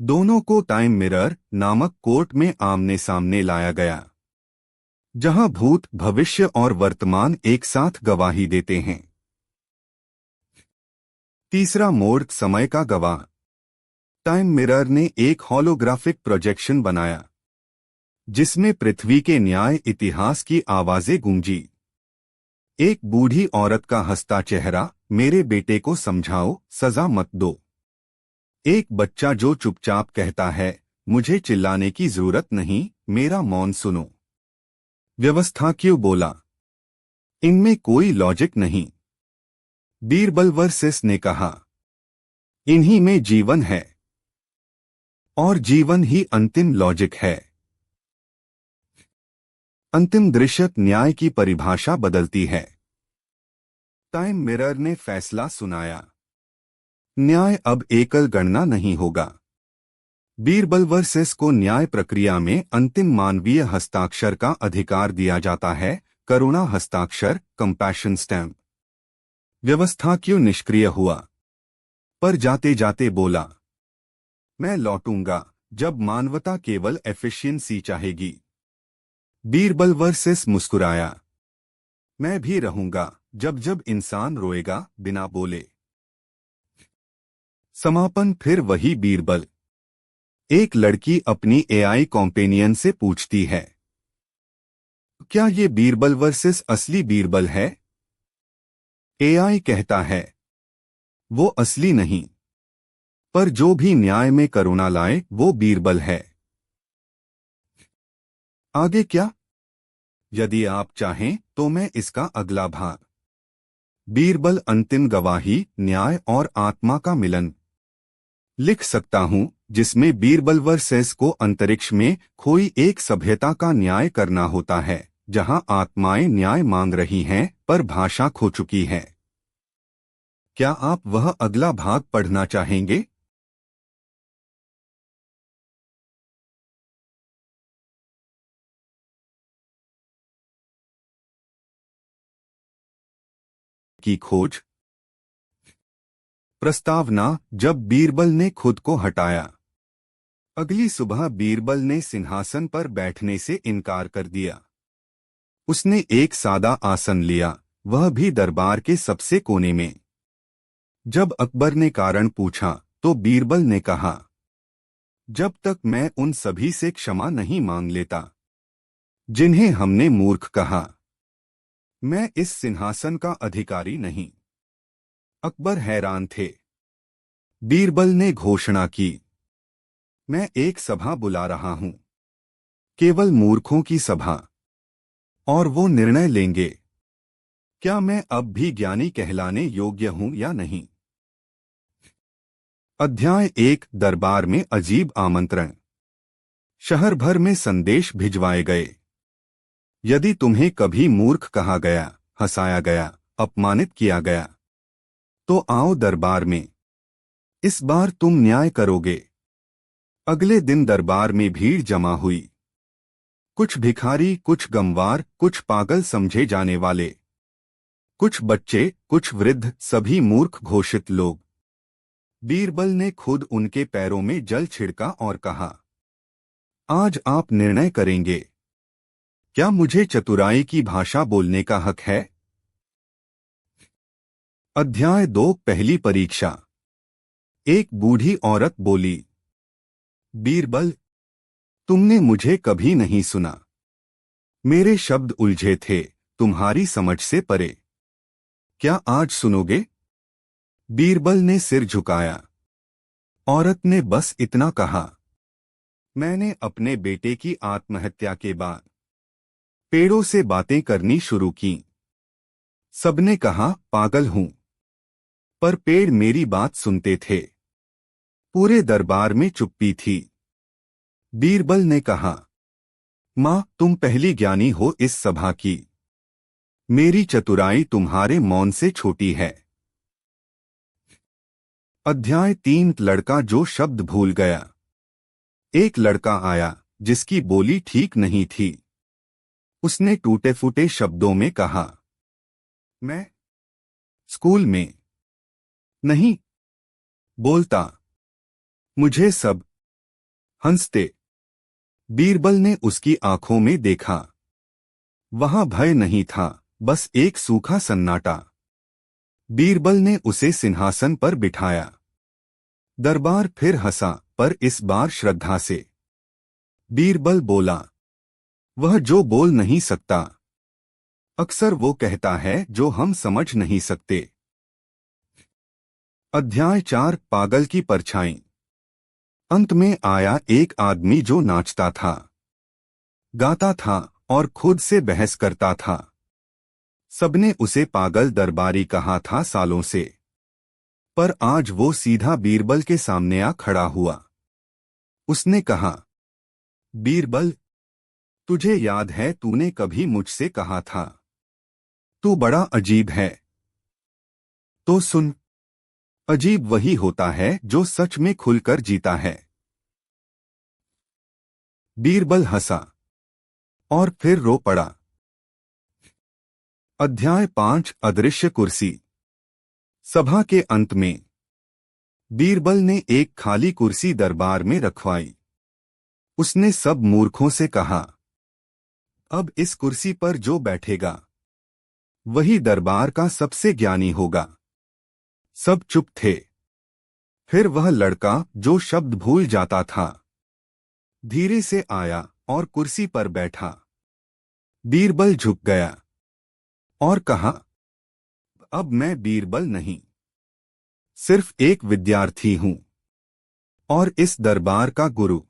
दोनों को टाइम मिरर नामक कोर्ट में आमने सामने लाया गया, जहां भूत, भविष्य और वर्तमान एक साथ गवाही देते हैं। तीसरा मोड़, समय का गवाह। टाइम मिरर ने एक होलोग्राफिक प्रोजेक्शन बनाया, जिसमें पृथ्वी के न्याय इतिहास की आवाजें गूंजी। एक बूढ़ी औरत का हंसता चेहरा, मेरे बेटे को समझाओ, सजा मत दो। एक बच्चा जो चुपचाप कहता है, मुझे चिल्लाने की जरूरत नहीं, मेरा मौन सुनो। व्यवस्था क्यों बोला, इनमें कोई लॉजिक नहीं। बीरबल वर्सेस ने कहा, इन्हीं में जीवन है और जीवन ही अंतिम लॉजिक है। अंतिम दृश्य, न्याय की परिभाषा बदलती है। टाइम मिरर ने फैसला सुनाया, न्याय अब एकल गणना नहीं होगा। बीरबल वर्सेस को न्याय प्रक्रिया में अंतिम मानवीय हस्ताक्षर का अधिकार दिया जाता है, करुणा हस्ताक्षर, कंपैशन स्टैम्प। व्यवस्था क्यों निष्क्रिय हुआ, पर जाते जाते बोला, मैं लौटूंगा जब मानवता केवल एफिशिएंसी चाहेगी। बीरबल वर्सेस मुस्कुराया, मैं भी रहूंगा जब जब इंसान रोएगा बिना बोले। समापन, फिर वही बीरबल। एक लड़की अपनी एआई कॉम्पेनियन से पूछती है, क्या ये बीरबल वर्सेस असली बीरबल है? एआई कहता है, वो असली नहीं, पर जो भी न्याय में करुणा लाए वो बीरबल है। आगे क्या? यदि आप चाहें तो मैं इसका अगला भाग, बीरबल अंतिम गवाही, न्याय और आत्मा का मिलन, लिख सकता हूं, जिसमें बीरबल वर्सेस को अंतरिक्ष में खोई एक सभ्यता का न्याय करना होता है, जहां आत्माएं न्याय मांग रही हैं पर भाषा खो चुकी है। क्या आप वह अगला भाग पढ़ना चाहेंगे? की खोज। प्रस्तावना, जब बीरबल ने खुद को हटाया। अगली सुबह बीरबल ने सिंहासन पर बैठने से इनकार कर दिया। उसने एक सादा आसन लिया, वह भी दरबार के सबसे कोने में। जब अकबर ने कारण पूछा तो बीरबल ने कहा, जब तक मैं उन सभी से क्षमा नहीं मांग लेता जिन्हें हमने मूर्ख कहा, मैं इस सिंहासन का अधिकारी नहीं। अकबर हैरान थे। बीरबल ने घोषणा की, मैं एक सभा बुला रहा हूं, केवल मूर्खों की सभा, और वो निर्णय लेंगे क्या मैं अब भी ज्ञानी कहलाने योग्य हूं या नहीं। अध्याय 1, दरबार में अजीब आमंत्रण। शहर भर में संदेश भिजवाए गए। यदि तुम्हें कभी मूर्ख कहा गया, हंसाया गया, अपमानित किया गया, तो आओ दरबार में, इस बार तुम न्याय करोगे। अगले दिन दरबार में भीड़ जमा हुई। कुछ भिखारी, कुछ गमवार, कुछ पागल समझे जाने वाले, कुछ बच्चे, कुछ वृद्ध, सभी मूर्ख घोषित लोग। बीरबल ने खुद उनके पैरों में जल छिड़का और कहा, आज आप निर्णय करेंगे, क्या मुझे चतुराई की भाषा बोलने का हक है? अध्याय 2, पहली परीक्षा। एक बूढ़ी औरत बोली, बीरबल, तुमने मुझे कभी नहीं सुना। मेरे शब्द उलझे थे, तुम्हारी समझ से परे। क्या आज सुनोगे? बीरबल ने सिर झुकाया। औरत ने बस इतना कहा, मैंने अपने बेटे की आत्महत्या के बाद पेड़ों से बातें करनी शुरू की। सबने कहा पागल हूं, पर पेड़ मेरी बात सुनते थे। पूरे दरबार में चुप्पी थी। बीरबल ने कहा, माँ, तुम पहली ज्ञानी हो इस सभा की। मेरी चतुराई तुम्हारे मौन से छोटी है। अध्याय 3। लड़का जो शब्द भूल गया। एक लड़का आया जिसकी बोली ठीक नहीं थी। उसने टूटे फूटे शब्दों में कहा, मैं स्कूल में नहीं बोलता। मुझे सब हंसते। बीरबल ने उसकी आंखों में देखा। वहां भय नहीं था, बस एक सूखा सन्नाटा। बीरबल ने उसे सिंहासन पर बिठाया। दरबार फिर हंसा, पर इस बार श्रद्धा से। बीरबल बोला, वह जो बोल नहीं सकता, अक्सर वो कहता है जो हम समझ नहीं सकते। अध्याय 4। पागल की परछाई। अंत में आया एक आदमी जो नाचता था, गाता था और खुद से बहस करता था। सबने उसे पागल दरबारी कहा था सालों से, पर आज वो सीधा बीरबल के सामने आ खड़ा हुआ। उसने कहा, बीरबल, तुझे याद है तूने कभी मुझसे कहा था तू बड़ा अजीब है। तो सुन, अजीब वही होता है जो सच में खुलकर जीता है। बीरबल हंसा और फिर रो पड़ा। अध्याय 5। अदृश्य कुर्सी। सभा के अंत में बीरबल ने एक खाली कुर्सी दरबार में रखवाई। उसने सब मूर्खों से कहा, अब इस कुर्सी पर जो बैठेगा वही दरबार का सबसे ज्ञानी होगा। सब चुप थे। फिर वह लड़का जो शब्द भूल जाता था धीरे से आया और कुर्सी पर बैठा। बीरबल झुक गया और कहा, अब मैं बीरबल नहीं, सिर्फ एक विद्यार्थी हूं और इस दरबार का गुरु।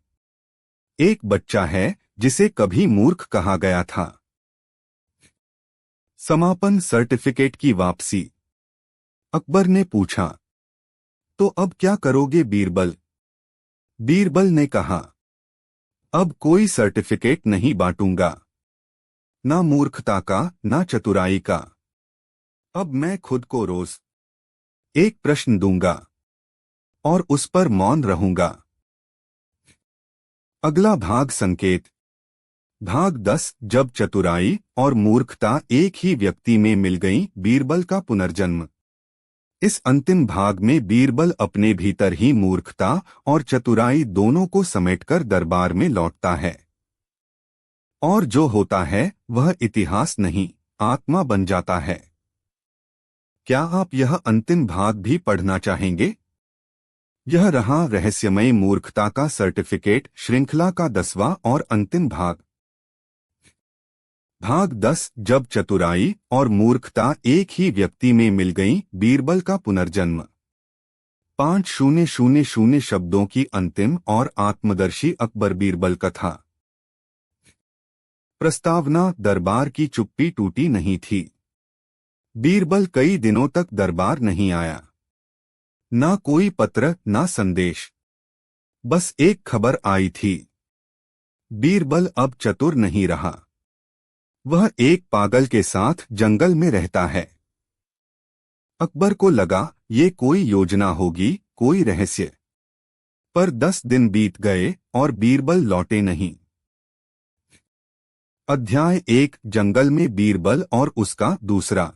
एक बच्चा है जिसे कभी मूर्ख कहा गया था। समापन सर्टिफिकेट की वापसी। अकबर ने पूछा, तो अब क्या करोगे बीरबल? बीरबल ने कहा, अब कोई सर्टिफिकेट नहीं बांटूंगा, ना मूर्खता का ना चतुराई का। अब मैं खुद को रोज एक प्रश्न दूंगा और उस पर मौन रहूंगा। अगला भाग संकेत। भाग 10। जब चतुराई और मूर्खता एक ही व्यक्ति में मिल गईं, बीरबल का पुनर्जन्म। इस अंतिम भाग में बीरबल अपने भीतर ही मूर्खता और चतुराई दोनों को समेटकर दरबार में लौटता है, और जो होता है वह इतिहास नहीं, आत्मा बन जाता है। क्या आप यह अंतिम भाग भी पढ़ना चाहेंगे? यह रहा रहस्यमय मूर्खता का सर्टिफिकेट श्रृंखला का 10वां और अंतिम भाग। भाग 10। जब चतुराई और मूर्खता एक ही व्यक्ति में मिल गईं, बीरबल का पुनर्जन्म। 5000 शब्दों की अंतिम और आत्मदर्शी अकबर बीरबल कथा। प्रस्तावना। दरबार की चुप्पी टूटी नहीं थी। बीरबल कई दिनों तक दरबार नहीं आया। ना कोई पत्र, ना संदेश, बस एक खबर आई थी, बीरबल अब चतुर नहीं रहा। वह एक पागल के साथ जंगल में रहता है। अकबर को लगा ये कोई योजना होगी, कोई रहस्य। पर 10 दिन बीत गए और बीरबल लौटे नहीं। अध्याय 1। जंगल में बीरबल और उसका दूसरा।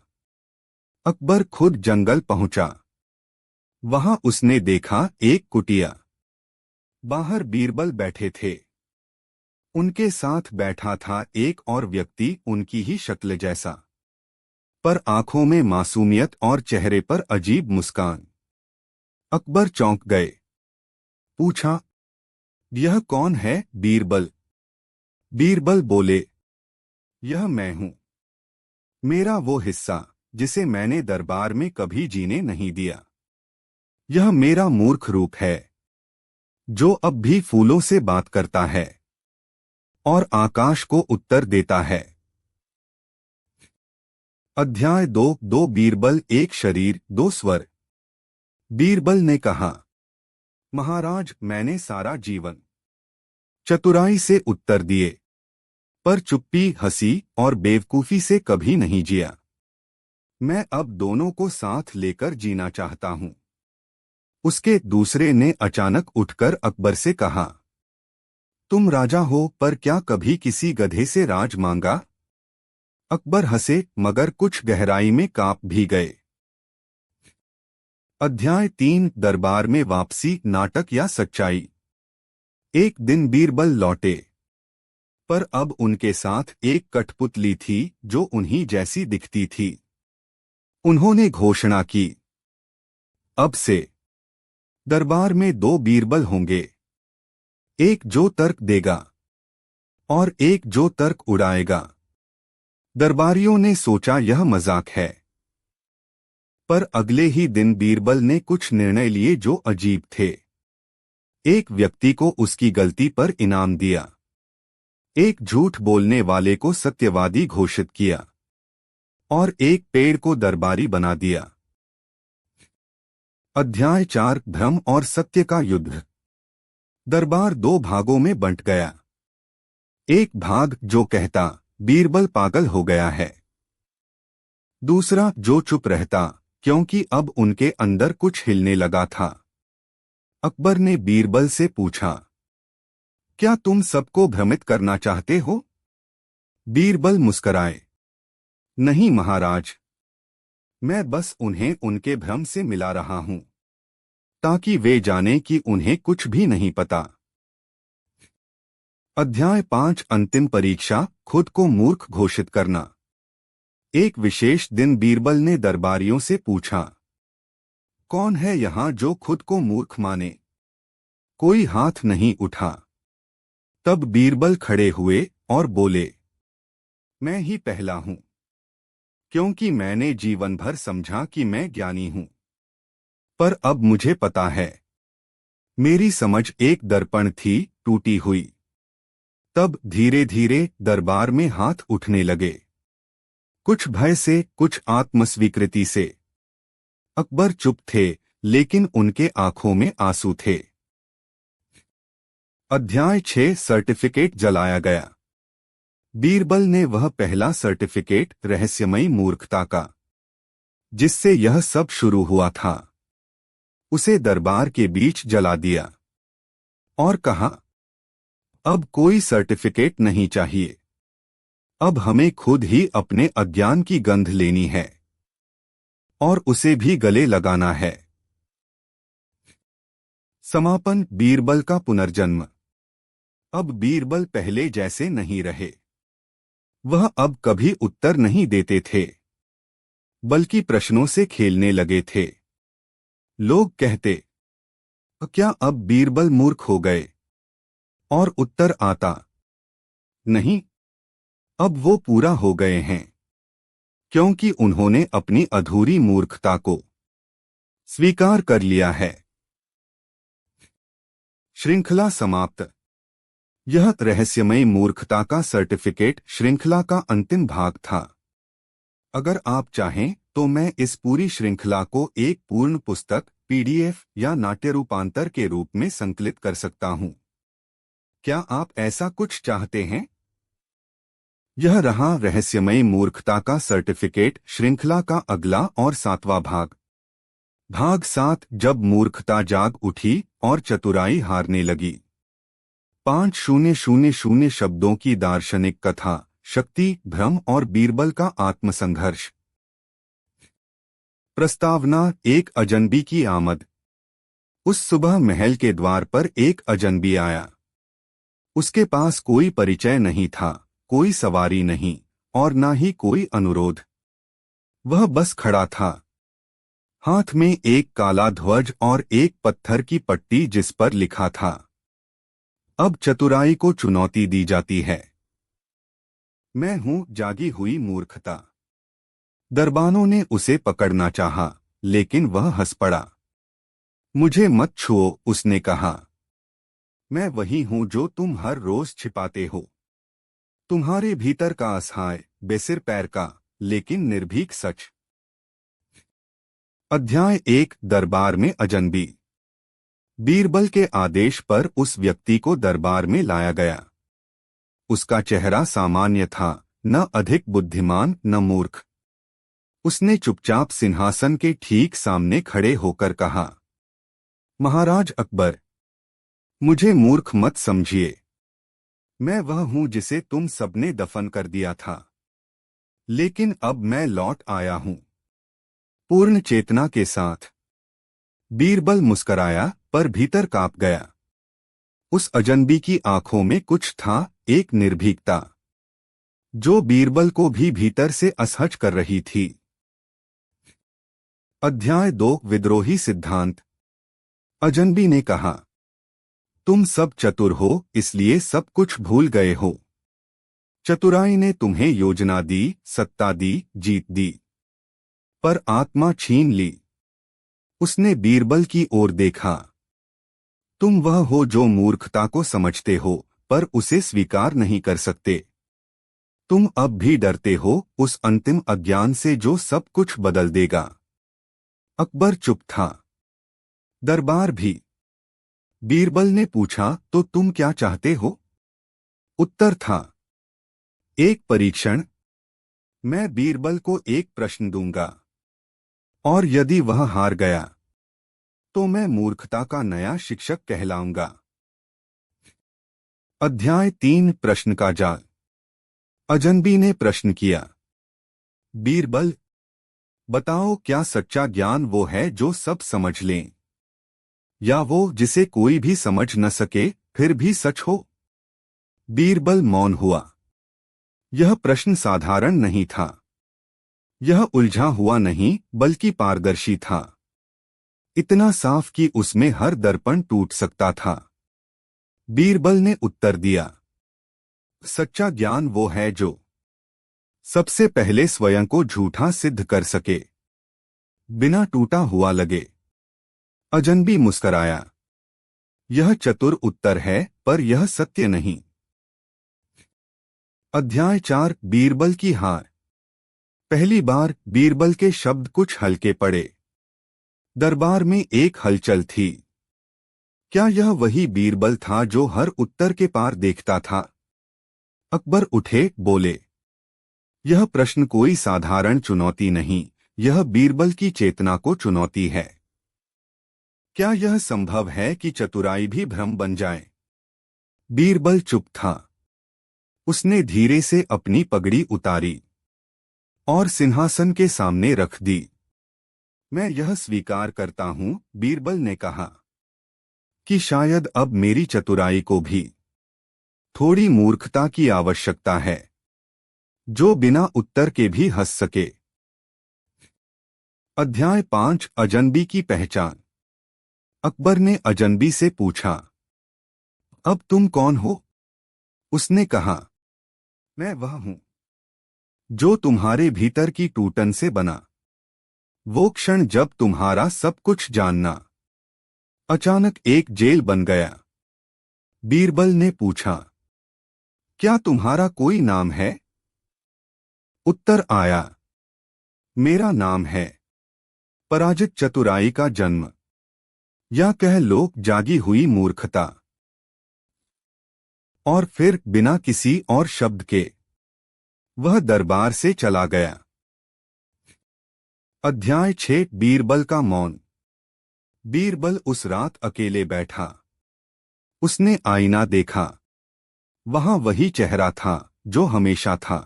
अकबर खुद जंगल पहुंचा। वहां उसने देखा एक कुटिया। बाहर बीरबल बैठे थे। उनके साथ बैठा था एक और व्यक्ति, उनकी ही शक्ल जैसा, पर आंखों में मासूमियत और चेहरे पर अजीब मुस्कान। अकबर चौंक गए। पूछा, यह कौन है बीरबल? बीरबल बोले, यह मैं हूं। मेरा वो हिस्सा जिसे मैंने दरबार में कभी जीने नहीं दिया। यह मेरा मूर्ख रूप है। जो अब भी फूलों से बात करता है और आकाश को उत्तर देता है। अध्याय 2 बीरबल एक शरीर दो स्वर। बीरबल ने कहा, महाराज, मैंने सारा जीवन चतुराई से उत्तर दिए, पर चुप्पी, हंसी और बेवकूफी से कभी नहीं जिया। मैं अब दोनों को साथ लेकर जीना चाहता हूं। उसके दूसरे ने अचानक उठकर अकबर से कहा, तुम राजा हो, पर क्या कभी किसी गधे से राज मांगा? अकबर हंसे, मगर कुछ गहराई में कांप भी गए। अध्याय 3 दरबार में वापसी, नाटक या सच्चाई। एक दिन बीरबल लौटे, पर अब उनके साथ एक कठपुतली थी जो उन्हीं जैसी दिखती थी। उन्होंने घोषणा की, अब से दरबार में 2 बीरबल होंगे, एक जो तर्क देगा और एक जो तर्क उड़ाएगा। दरबारियों ने सोचा यह मजाक है, पर अगले ही दिन बीरबल ने कुछ निर्णय लिए जो अजीब थे। एक व्यक्ति को उसकी गलती पर इनाम दिया, एक झूठ बोलने वाले को सत्यवादी घोषित किया और एक पेड़ को दरबारी बना दिया। अध्याय 4 भ्रम और सत्य का युद्ध। दरबार 2 भागों में बंट गया। एक भाग जो कहता बीरबल पागल हो गया है, दूसरा जो चुप रहता क्योंकि अब उनके अंदर कुछ हिलने लगा था। अकबर ने बीरबल से पूछा, क्या तुम सबको भ्रमित करना चाहते हो? बीरबल मुस्कराए, नहीं महाराज, मैं बस उन्हें उनके भ्रम से मिला रहा हूं, ताकि वे जाने कि उन्हें कुछ भी नहीं पता। अध्याय 5 अंतिम परीक्षा, खुद को मूर्ख घोषित करना। एक विशेष दिन बीरबल ने दरबारियों से पूछा, कौन है यहां जो खुद को मूर्ख माने? कोई हाथ नहीं उठा। तब बीरबल खड़े हुए और बोले, मैं ही पहला हूं, क्योंकि मैंने जीवन भर समझा कि मैं ज्ञानी हूं, पर अब मुझे पता है मेरी समझ एक दर्पण थी, टूटी हुई। तब धीरे धीरे दरबार में हाथ उठने लगे, कुछ भय से, कुछ आत्मस्वीकृति से। अकबर चुप थे, लेकिन उनके आंखों में आंसू थे। अध्याय 6 सर्टिफिकेट जलाया गया। बीरबल ने वह पहला सर्टिफिकेट, रहस्यमयी मूर्खता का, जिससे यह सब शुरू हुआ था, उसे दरबार के बीच जला दिया और कहा, अब कोई सर्टिफिकेट नहीं चाहिए। अब हमें खुद ही अपने अज्ञान की गंध लेनी है और उसे भी गले लगाना है। समापन, बीरबल का पुनर्जन्म। अब बीरबल पहले जैसे नहीं रहे। वह अब कभी उत्तर नहीं देते थे, बल्कि प्रश्नों से खेलने लगे थे। लोग कहते, क्या अब बीरबल मूर्ख हो गए? और उत्तर आता, नहीं, अब वो पूरा हो गए हैं, क्योंकि उन्होंने अपनी अधूरी मूर्खता को स्वीकार कर लिया है। श्रृंखला समाप्त। यह रहस्यमयी मूर्खता का सर्टिफिकेट श्रृंखला का अंतिम भाग था। अगर आप चाहें तो मैं इस पूरी श्रृंखला को एक पूर्ण पुस्तक, पीडीएफ या नाट्य रूपांतर के रूप में संकलित कर सकता हूं। क्या आप ऐसा कुछ चाहते हैं? यह रहा रहस्यमयी मूर्खता का सर्टिफिकेट, श्रृंखला का अगला और 7वां भाग। भाग 7, जब मूर्खता जाग उठी और चतुराई हारने लगी। 5000 शब्दों की दार्शनिक कथा, शक्ति, भ्रम और बीरबल का आत्मसंघर्ष। प्रस्तावना, एक अजनबी की आमद। उस सुबह महल के द्वार पर एक अजनबी आया। उसके पास कोई परिचय नहीं था, कोई सवारी नहीं और न ही कोई अनुरोध। वह बस खड़ा था, हाथ में एक काला ध्वज और एक पत्थर की पट्टी जिस पर लिखा था, अब चतुराई को चुनौती दी जाती है। मैं हूं जागी हुई मूर्खता। दरबानों ने उसे पकड़ना चाहा, लेकिन वह हंस पड़ा। मुझे मत छुओ, उसने कहा। मैं वही हूं जो तुम हर रोज छिपाते हो। तुम्हारे भीतर का असहाय, बेसिर पैर का, लेकिन निर्भीक सच। अध्याय 1 दरबार में अजनबी। बीरबल के आदेश पर उस व्यक्ति को दरबार में लाया गया। उसका चेहरा सामान्य था, न अधिक बुद्धिमान न मूर्ख। उसने चुपचाप सिंहासन के ठीक सामने खड़े होकर कहा, महाराज अकबर, मुझे मूर्ख मत समझिए। मैं वह हूं जिसे तुम सबने दफन कर दिया था, लेकिन अब मैं लौट आया हूं, पूर्ण चेतना के साथ। बीरबल मुस्कराया पर भीतर कांप गया। उस अजनबी की आंखों में कुछ था, एक निर्भीकता जो बीरबल को भी भीतर से असहज कर रही थी। अध्याय 2 विद्रोही सिद्धांत। अजनबी ने कहा, तुम सब चतुर हो, इसलिए सब कुछ भूल गए हो। चतुराई ने तुम्हें योजना दी, सत्ता दी, जीत दी, पर आत्मा छीन ली। उसने बीरबल की ओर देखा। तुम वह हो जो मूर्खता को समझते हो, पर उसे स्वीकार नहीं कर सकते। तुम अब भी डरते हो उस अंतिम अज्ञान से जो सब कुछ बदल देगा। अकबर चुप था, दरबार भी। बीरबल ने पूछा, तो तुम क्या चाहते हो? उत्तर था, एक परीक्षण। मैं बीरबल को एक प्रश्न दूंगा, और यदि वह हार गया तो मैं मूर्खता का नया शिक्षक कहलाऊंगा। अध्याय 3 प्रश्न का जाल। अजनबी ने प्रश्न किया, बीरबल, बताओ, क्या सच्चा ज्ञान वो है जो सब समझ लें, या वो जिसे कोई भी समझ न सके फिर भी सच हो? बीरबल मौन हुआ। यह प्रश्न साधारण नहीं था। यह उलझा हुआ नहीं, बल्कि पारदर्शी था। इतना साफ कि उसमें हर दर्पण टूट सकता था। बीरबल ने उत्तर दिया, सच्चा ज्ञान वो है जो सबसे पहले स्वयं को झूठा सिद्ध कर सके, बिना टूटा हुआ लगे। अजनबी मुस्कराया, यह चतुर उत्तर है, पर यह सत्य नहीं। अध्याय 4 बीरबल की हार। पहली बार बीरबल के शब्द कुछ हल्के पड़े। दरबार में एक हलचल थी। क्या यह वही बीरबल था जो हर उत्तर के पार देखता था? अकबर उठे, बोले, यह प्रश्न कोई साधारण चुनौती नहीं, यह बीरबल की चेतना को चुनौती है। क्या यह संभव है कि चतुराई भी भ्रम बन जाए? बीरबल चुप था। उसने धीरे से अपनी पगड़ी उतारी और सिंहासन के सामने रख दी। मैं यह स्वीकार करता हूं, बीरबल ने कहा, कि शायद अब मेरी चतुराई को भी थोड़ी मूर्खता की आवश्यकता है, जो बिना उत्तर के भी हंस सके। अध्याय 5 अजनबी की पहचान। अकबर ने अजनबी से पूछा, अब तुम कौन हो? उसने कहा, मैं वह हूं जो तुम्हारे भीतर की टूटन से बना। वो क्षण जब तुम्हारा सब कुछ जानना अचानक एक जेल बन गया। बीरबल ने पूछा, क्या तुम्हारा कोई नाम है? उत्तर आया, मेरा नाम है पराजित चतुराई का जन्म, या कह लो जागी हुई मूर्खता। और फिर बिना किसी और शब्द के वह दरबार से चला गया। अध्याय 6 बीरबल का मौन। बीरबल उस रात अकेले बैठा। उसने आईना देखा। वहां वही चेहरा था जो हमेशा था,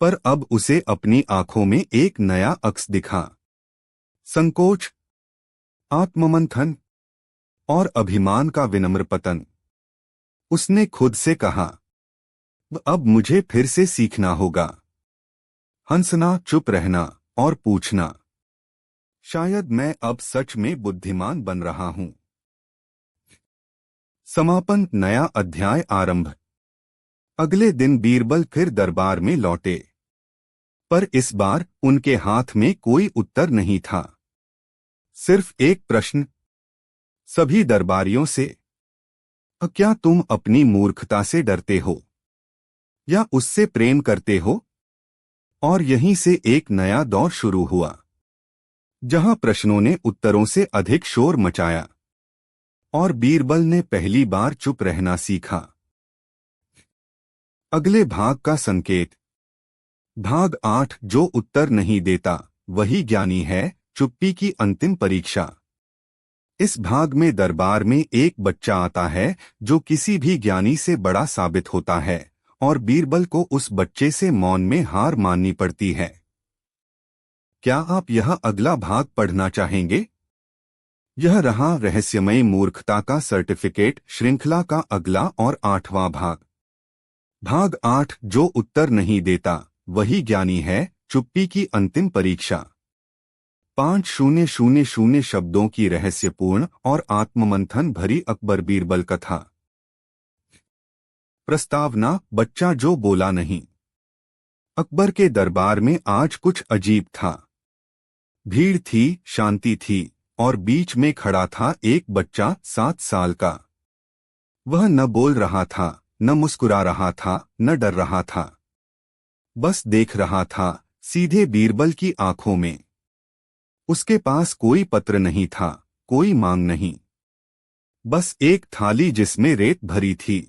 पर अब उसे अपनी आंखों में एक नया अक्स दिखा। संकोच, आत्ममंथन और अभिमान का विनम्र पतन। उसने खुद से कहा, अब मुझे फिर से सीखना होगा, हंसना, चुप रहना और पूछना। शायद मैं अब सच में बुद्धिमान बन रहा हूं। समापन, नया अध्याय आरंभ। अगले दिन बीरबल फिर दरबार में लौटे, पर इस बार उनके हाथ में कोई उत्तर नहीं था। सिर्फ एक प्रश्न, सभी दरबारियों से, क्या तुम अपनी मूर्खता से डरते हो या उससे प्रेम करते हो? और यहीं से एक नया दौर शुरू हुआ, जहां प्रश्नों ने उत्तरों से अधिक शोर मचाया और बीरबल ने पहली बार चुप रहना सीखा। अगले भाग का संकेत। भाग 8, जो उत्तर नहीं देता वही ज्ञानी है, चुप्पी की अंतिम परीक्षा। इस भाग में दरबार में एक बच्चा आता है जो किसी भी ज्ञानी से बड़ा साबित होता है और बीरबल को उस बच्चे से मौन में हार माननी पड़ती है। क्या आप यह अगला भाग पढ़ना चाहेंगे? यह रहा रहस्यमय मूर्खता का सर्टिफिकेट श्रृंखला का अगला और 8वां भाग। भाग 8, जो उत्तर नहीं देता वही ज्ञानी है, चुप्पी की अंतिम परीक्षा। 5000 शब्दों की रहस्यपूर्ण और आत्ममंथन भरी अकबर बीरबल कथा। प्रस्तावना: बच्चा जो बोला नहीं। अकबर के दरबार में आज कुछ अजीब था। भीड़ थी, शांति थी और बीच में खड़ा था एक बच्चा 7 साल का। वह न बोल रहा था, न मुस्कुरा रहा था, न डर रहा था। बस देख रहा था, सीधे बीरबल की आंखों में। उसके पास कोई पत्र नहीं था, कोई मांग नहीं। बस एक थाली जिसमें रेत भरी थी।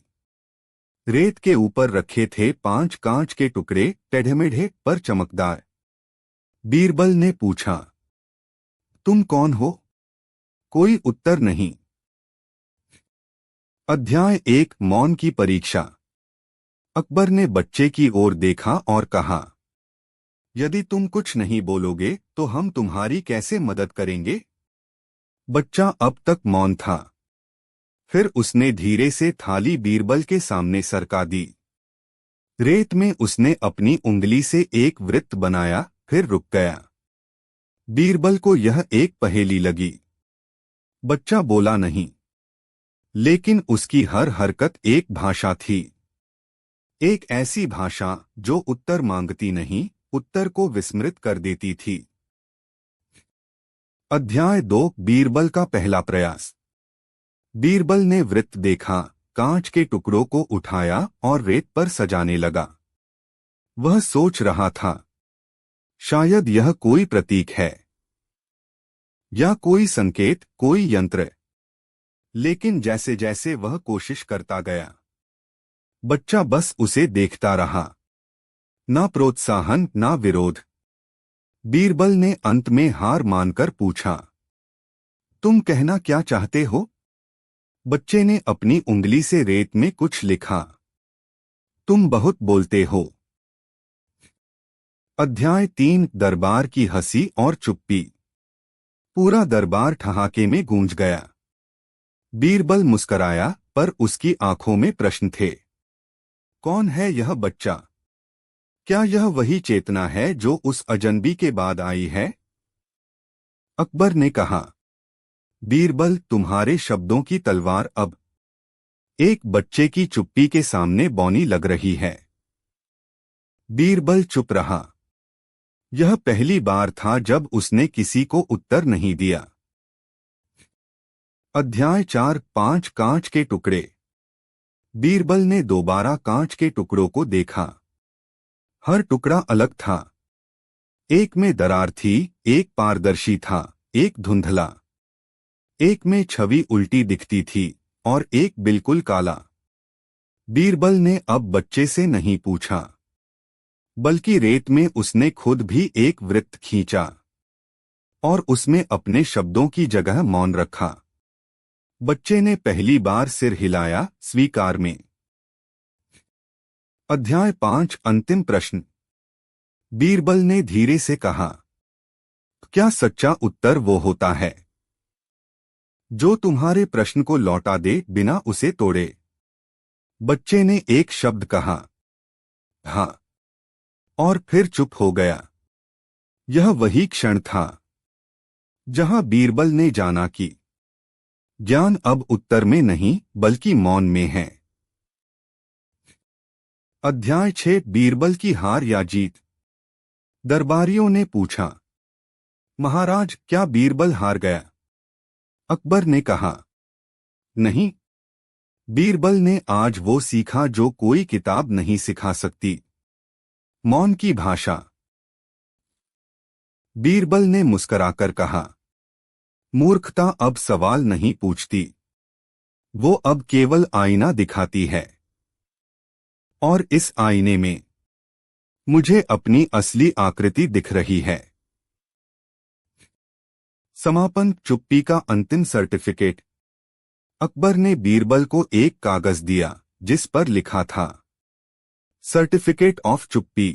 रेत के ऊपर रखे थे 5 कांच के टुकड़े, टेढ़े-मेढ़े पर चमकदार। बीरबल ने पूछा, तुम कौन हो? कोई उत्तर नहीं। अध्याय 1, मौन की परीक्षा। अकबर ने बच्चे की ओर देखा और कहा, यदि तुम कुछ नहीं बोलोगे तो हम तुम्हारी कैसे मदद करेंगे? बच्चा अब तक मौन था। फिर उसने धीरे से थाली बीरबल के सामने सरका दी। रेत में उसने अपनी उंगली से एक वृत्त बनाया, फिर रुक गया। बीरबल को यह एक पहेली लगी। बच्चा बोला नहीं, लेकिन उसकी हर हरकत एक भाषा थी। एक ऐसी भाषा जो उत्तर मांगती नहीं, उत्तर को विस्मृत कर देती थी। अध्याय 2, बीरबल का पहला प्रयास। बीरबल ने वृत्त देखा, कांच के टुकड़ों को उठाया और रेत पर सजाने लगा। वह सोच रहा था, शायद यह कोई प्रतीक है या कोई संकेत, कोई यंत्र। लेकिन जैसे जैसे वह कोशिश करता गया, बच्चा बस उसे देखता रहा। ना प्रोत्साहन, ना विरोध। बीरबल ने अंत में हार मानकर पूछा, तुम कहना क्या चाहते हो? बच्चे ने अपनी उंगली से रेत में कुछ लिखा, तुम बहुत बोलते हो। अध्याय 3, दरबार की हंसी और चुप्पी। पूरा दरबार ठहाके में गूंज गया। बीरबल मुस्कराया, पर उसकी आंखों में प्रश्न थे। कौन है यह बच्चा? क्या यह वही चेतना है जो उस अजनबी के बाद आई है? अकबर ने कहा, बीरबल, तुम्हारे शब्दों की तलवार अब एक बच्चे की चुप्पी के सामने बौनी लग रही है। बीरबल चुप रहा। यह पहली बार था जब उसने किसी को उत्तर नहीं दिया। अध्याय 4, 5 कांच के टुकड़े। बीरबल ने दोबारा कांच के टुकड़ों को देखा। हर टुकड़ा अलग था। एक में दरार थी, एक पारदर्शी था, एक धुंधला। एक में छवि उल्टी दिखती थी और एक बिल्कुल काला। बीरबल ने अब बच्चे से नहीं पूछा, बल्कि रेत में उसने खुद भी एक वृत्त खींचा और उसमें अपने शब्दों की जगह मौन रखा। बच्चे ने पहली बार सिर हिलाया, स्वीकार में। अध्याय 5, अंतिम प्रश्न। बीरबल ने धीरे से कहा, क्या सच्चा उत्तर वो होता है जो तुम्हारे प्रश्न को लौटा दे बिना उसे तोड़े? बच्चे ने एक शब्द कहा, हाँ, और फिर चुप हो गया। यह वही क्षण था जहां बीरबल ने जाना कि ज्ञान अब उत्तर में नहीं बल्कि मौन में है। अध्याय 6, बीरबल की हार या जीत। दरबारियों ने पूछा, महाराज, क्या बीरबल हार गया? अकबर ने कहा, नहीं, बीरबल ने आज वो सीखा जो कोई किताब नहीं सिखा सकती, मौन की भाषा। बीरबल ने मुस्कराकर कहा, मूर्खता अब सवाल नहीं पूछती, वो अब केवल आईना दिखाती है। और इस आईने में मुझे अपनी असली आकृति दिख रही है। समापन चुप्पी का अंतिम सर्टिफिकेट। अकबर ने बीरबल को एक कागज दिया जिस पर लिखा था, सर्टिफिकेट ऑफ चुप्पी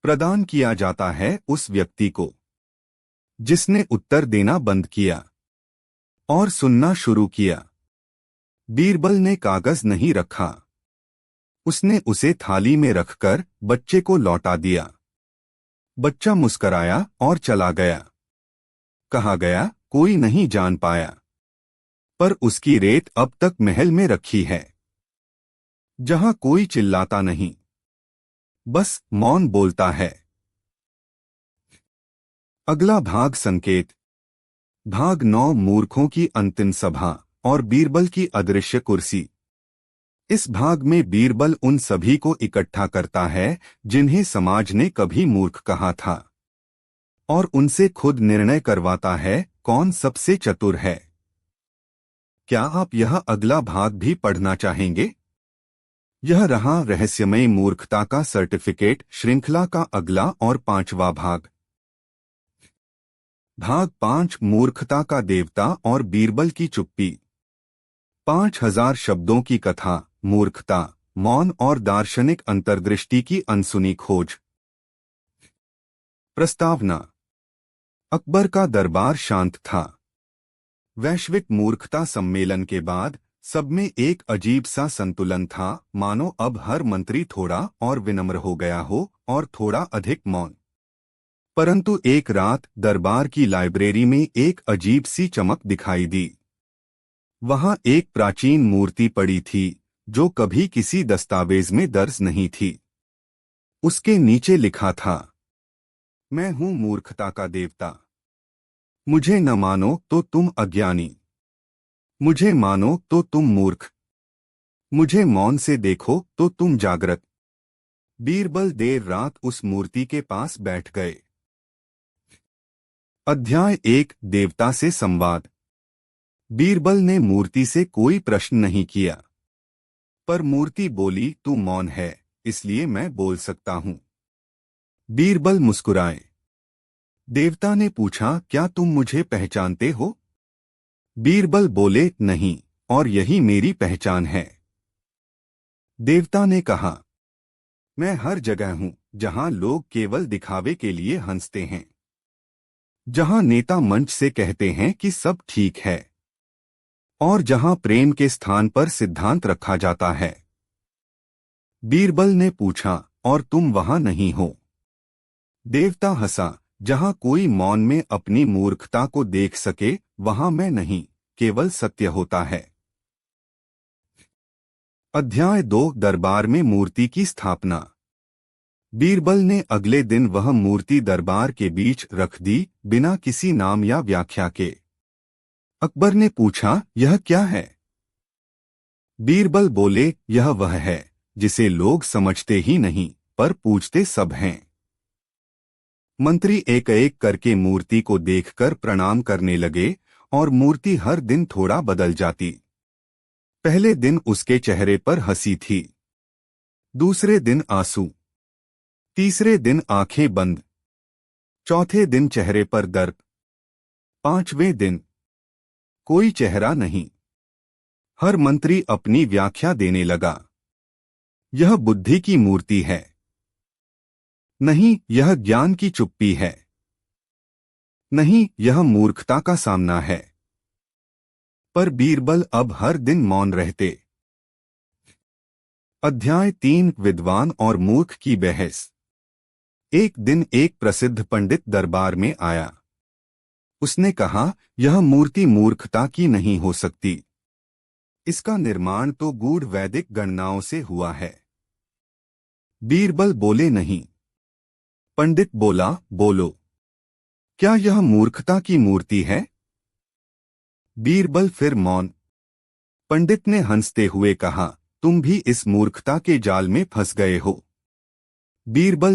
प्रदान किया जाता है उस व्यक्ति को जिसने उत्तर देना बंद किया और सुनना शुरू किया। बीरबल ने कागज नहीं रखा, उसने उसे थाली में रखकर बच्चे को लौटा दिया। बच्चा मुस्कराया और चला गया। कहा गया कोई नहीं जान पाया, पर उसकी रेत अब तक महल में रखी है, जहां कोई चिल्लाता नहीं, बस मौन बोलता है। अगला भाग संकेत। भाग 9 मूर्खों की अंतिम सभा और बीरबल की अदृश्य कुर्सी। इस भाग में बीरबल उन सभी को इकट्ठा करता है जिन्हें समाज ने कभी मूर्ख कहा था, और उनसे खुद निर्णय करवाता है कौन सबसे चतुर है। क्या आप यह अगला भाग भी पढ़ना चाहेंगे? यह रहा रहस्यमय मूर्खता का सर्टिफिकेट श्रृंखला का अगला और 5वां भाग। भाग 5 मूर्खता का देवता और बीरबल की चुप्पी। 5000 शब्दों की कथा, मूर्खता, मौन और दार्शनिक अंतर्दृष्टि की अनसुनी खोज। प्रस्तावना। अकबर का दरबार शांत था। वैश्विक मूर्खता सम्मेलन के बाद सब में एक अजीब सा संतुलन था, मानो अब हर मंत्री थोड़ा और विनम्र हो गया हो और थोड़ा अधिक मौन। परंतु एक रात दरबार की लाइब्रेरी में एक अजीब सी चमक दिखाई दी। वहां एक प्राचीन मूर्ति पड़ी थी जो कभी किसी दस्तावेज में दर्ज नहीं थी। उसके नीचे लिखा था, मैं हूं मूर्खता का देवता। मुझे न मानो तो तुम अज्ञानी, मुझे मानो तो तुम मूर्ख, मुझे मौन से देखो तो तुम जागृत। बीरबल देर रात उस मूर्ति के पास बैठ गए। अध्याय 1 देवता से संवाद। बीरबल ने मूर्ति से कोई प्रश्न नहीं किया, पर मूर्ति बोली, तू मौन है इसलिए मैं बोल सकता हूं। बीरबल मुस्कुराए। देवता ने पूछा, क्या तुम मुझे पहचानते हो? बीरबल बोले, नहीं, और यही मेरी पहचान है। देवता ने कहा, मैं हर जगह हूं जहां लोग केवल दिखावे के लिए हंसते हैं, जहां नेता मंच से कहते हैं कि सब ठीक है, और जहां प्रेम के स्थान पर सिद्धांत रखा जाता है। बीरबल ने पूछा, और तुम वहां नहीं हो? देवता हंसा, जहां कोई मौन में अपनी मूर्खता को देख सके वहां मैं नहीं, केवल सत्य होता है। अध्याय 2 दरबार में मूर्ति की स्थापना। बीरबल ने अगले दिन वह मूर्ति दरबार के बीच रख दी, बिना किसी नाम या व्याख्या के। अकबर ने पूछा, यह क्या है? बीरबल बोले, यह वह है जिसे लोग समझते ही नहीं पर पूछते सब हैं। मंत्री एक एक करके मूर्ति को देखकर प्रणाम करने लगे और मूर्ति हर दिन थोड़ा बदल जाती। पहले दिन उसके चेहरे पर हंसी थी, दूसरे दिन आंसू, तीसरे दिन आंखें बंद, चौथे दिन चेहरे पर दर्द, पांचवें दिन कोई चेहरा नहीं। हर मंत्री अपनी व्याख्या देने लगा। यह बुद्धि की मूर्ति है, नहीं यह ज्ञान की चुप्पी है, नहीं यह मूर्खता का सामना है। पर बीरबल अब हर दिन मौन रहते। अध्याय 3 विद्वान और मूर्ख की बहस। एक दिन एक प्रसिद्ध पंडित दरबार में आया। उसने कहा, यह मूर्ति मूर्खता की नहीं हो सकती, इसका निर्माण तो गूढ़ वैदिक गणनाओं से हुआ है। बीरबल बोले, नहीं। पंडित बोला, बोलो, क्या यह मूर्खता की मूर्ति है? बीरबल फिर मौन। पंडित ने हंसते हुए कहा, तुम भी इस मूर्खता के जाल में फंस गए हो। बीरबल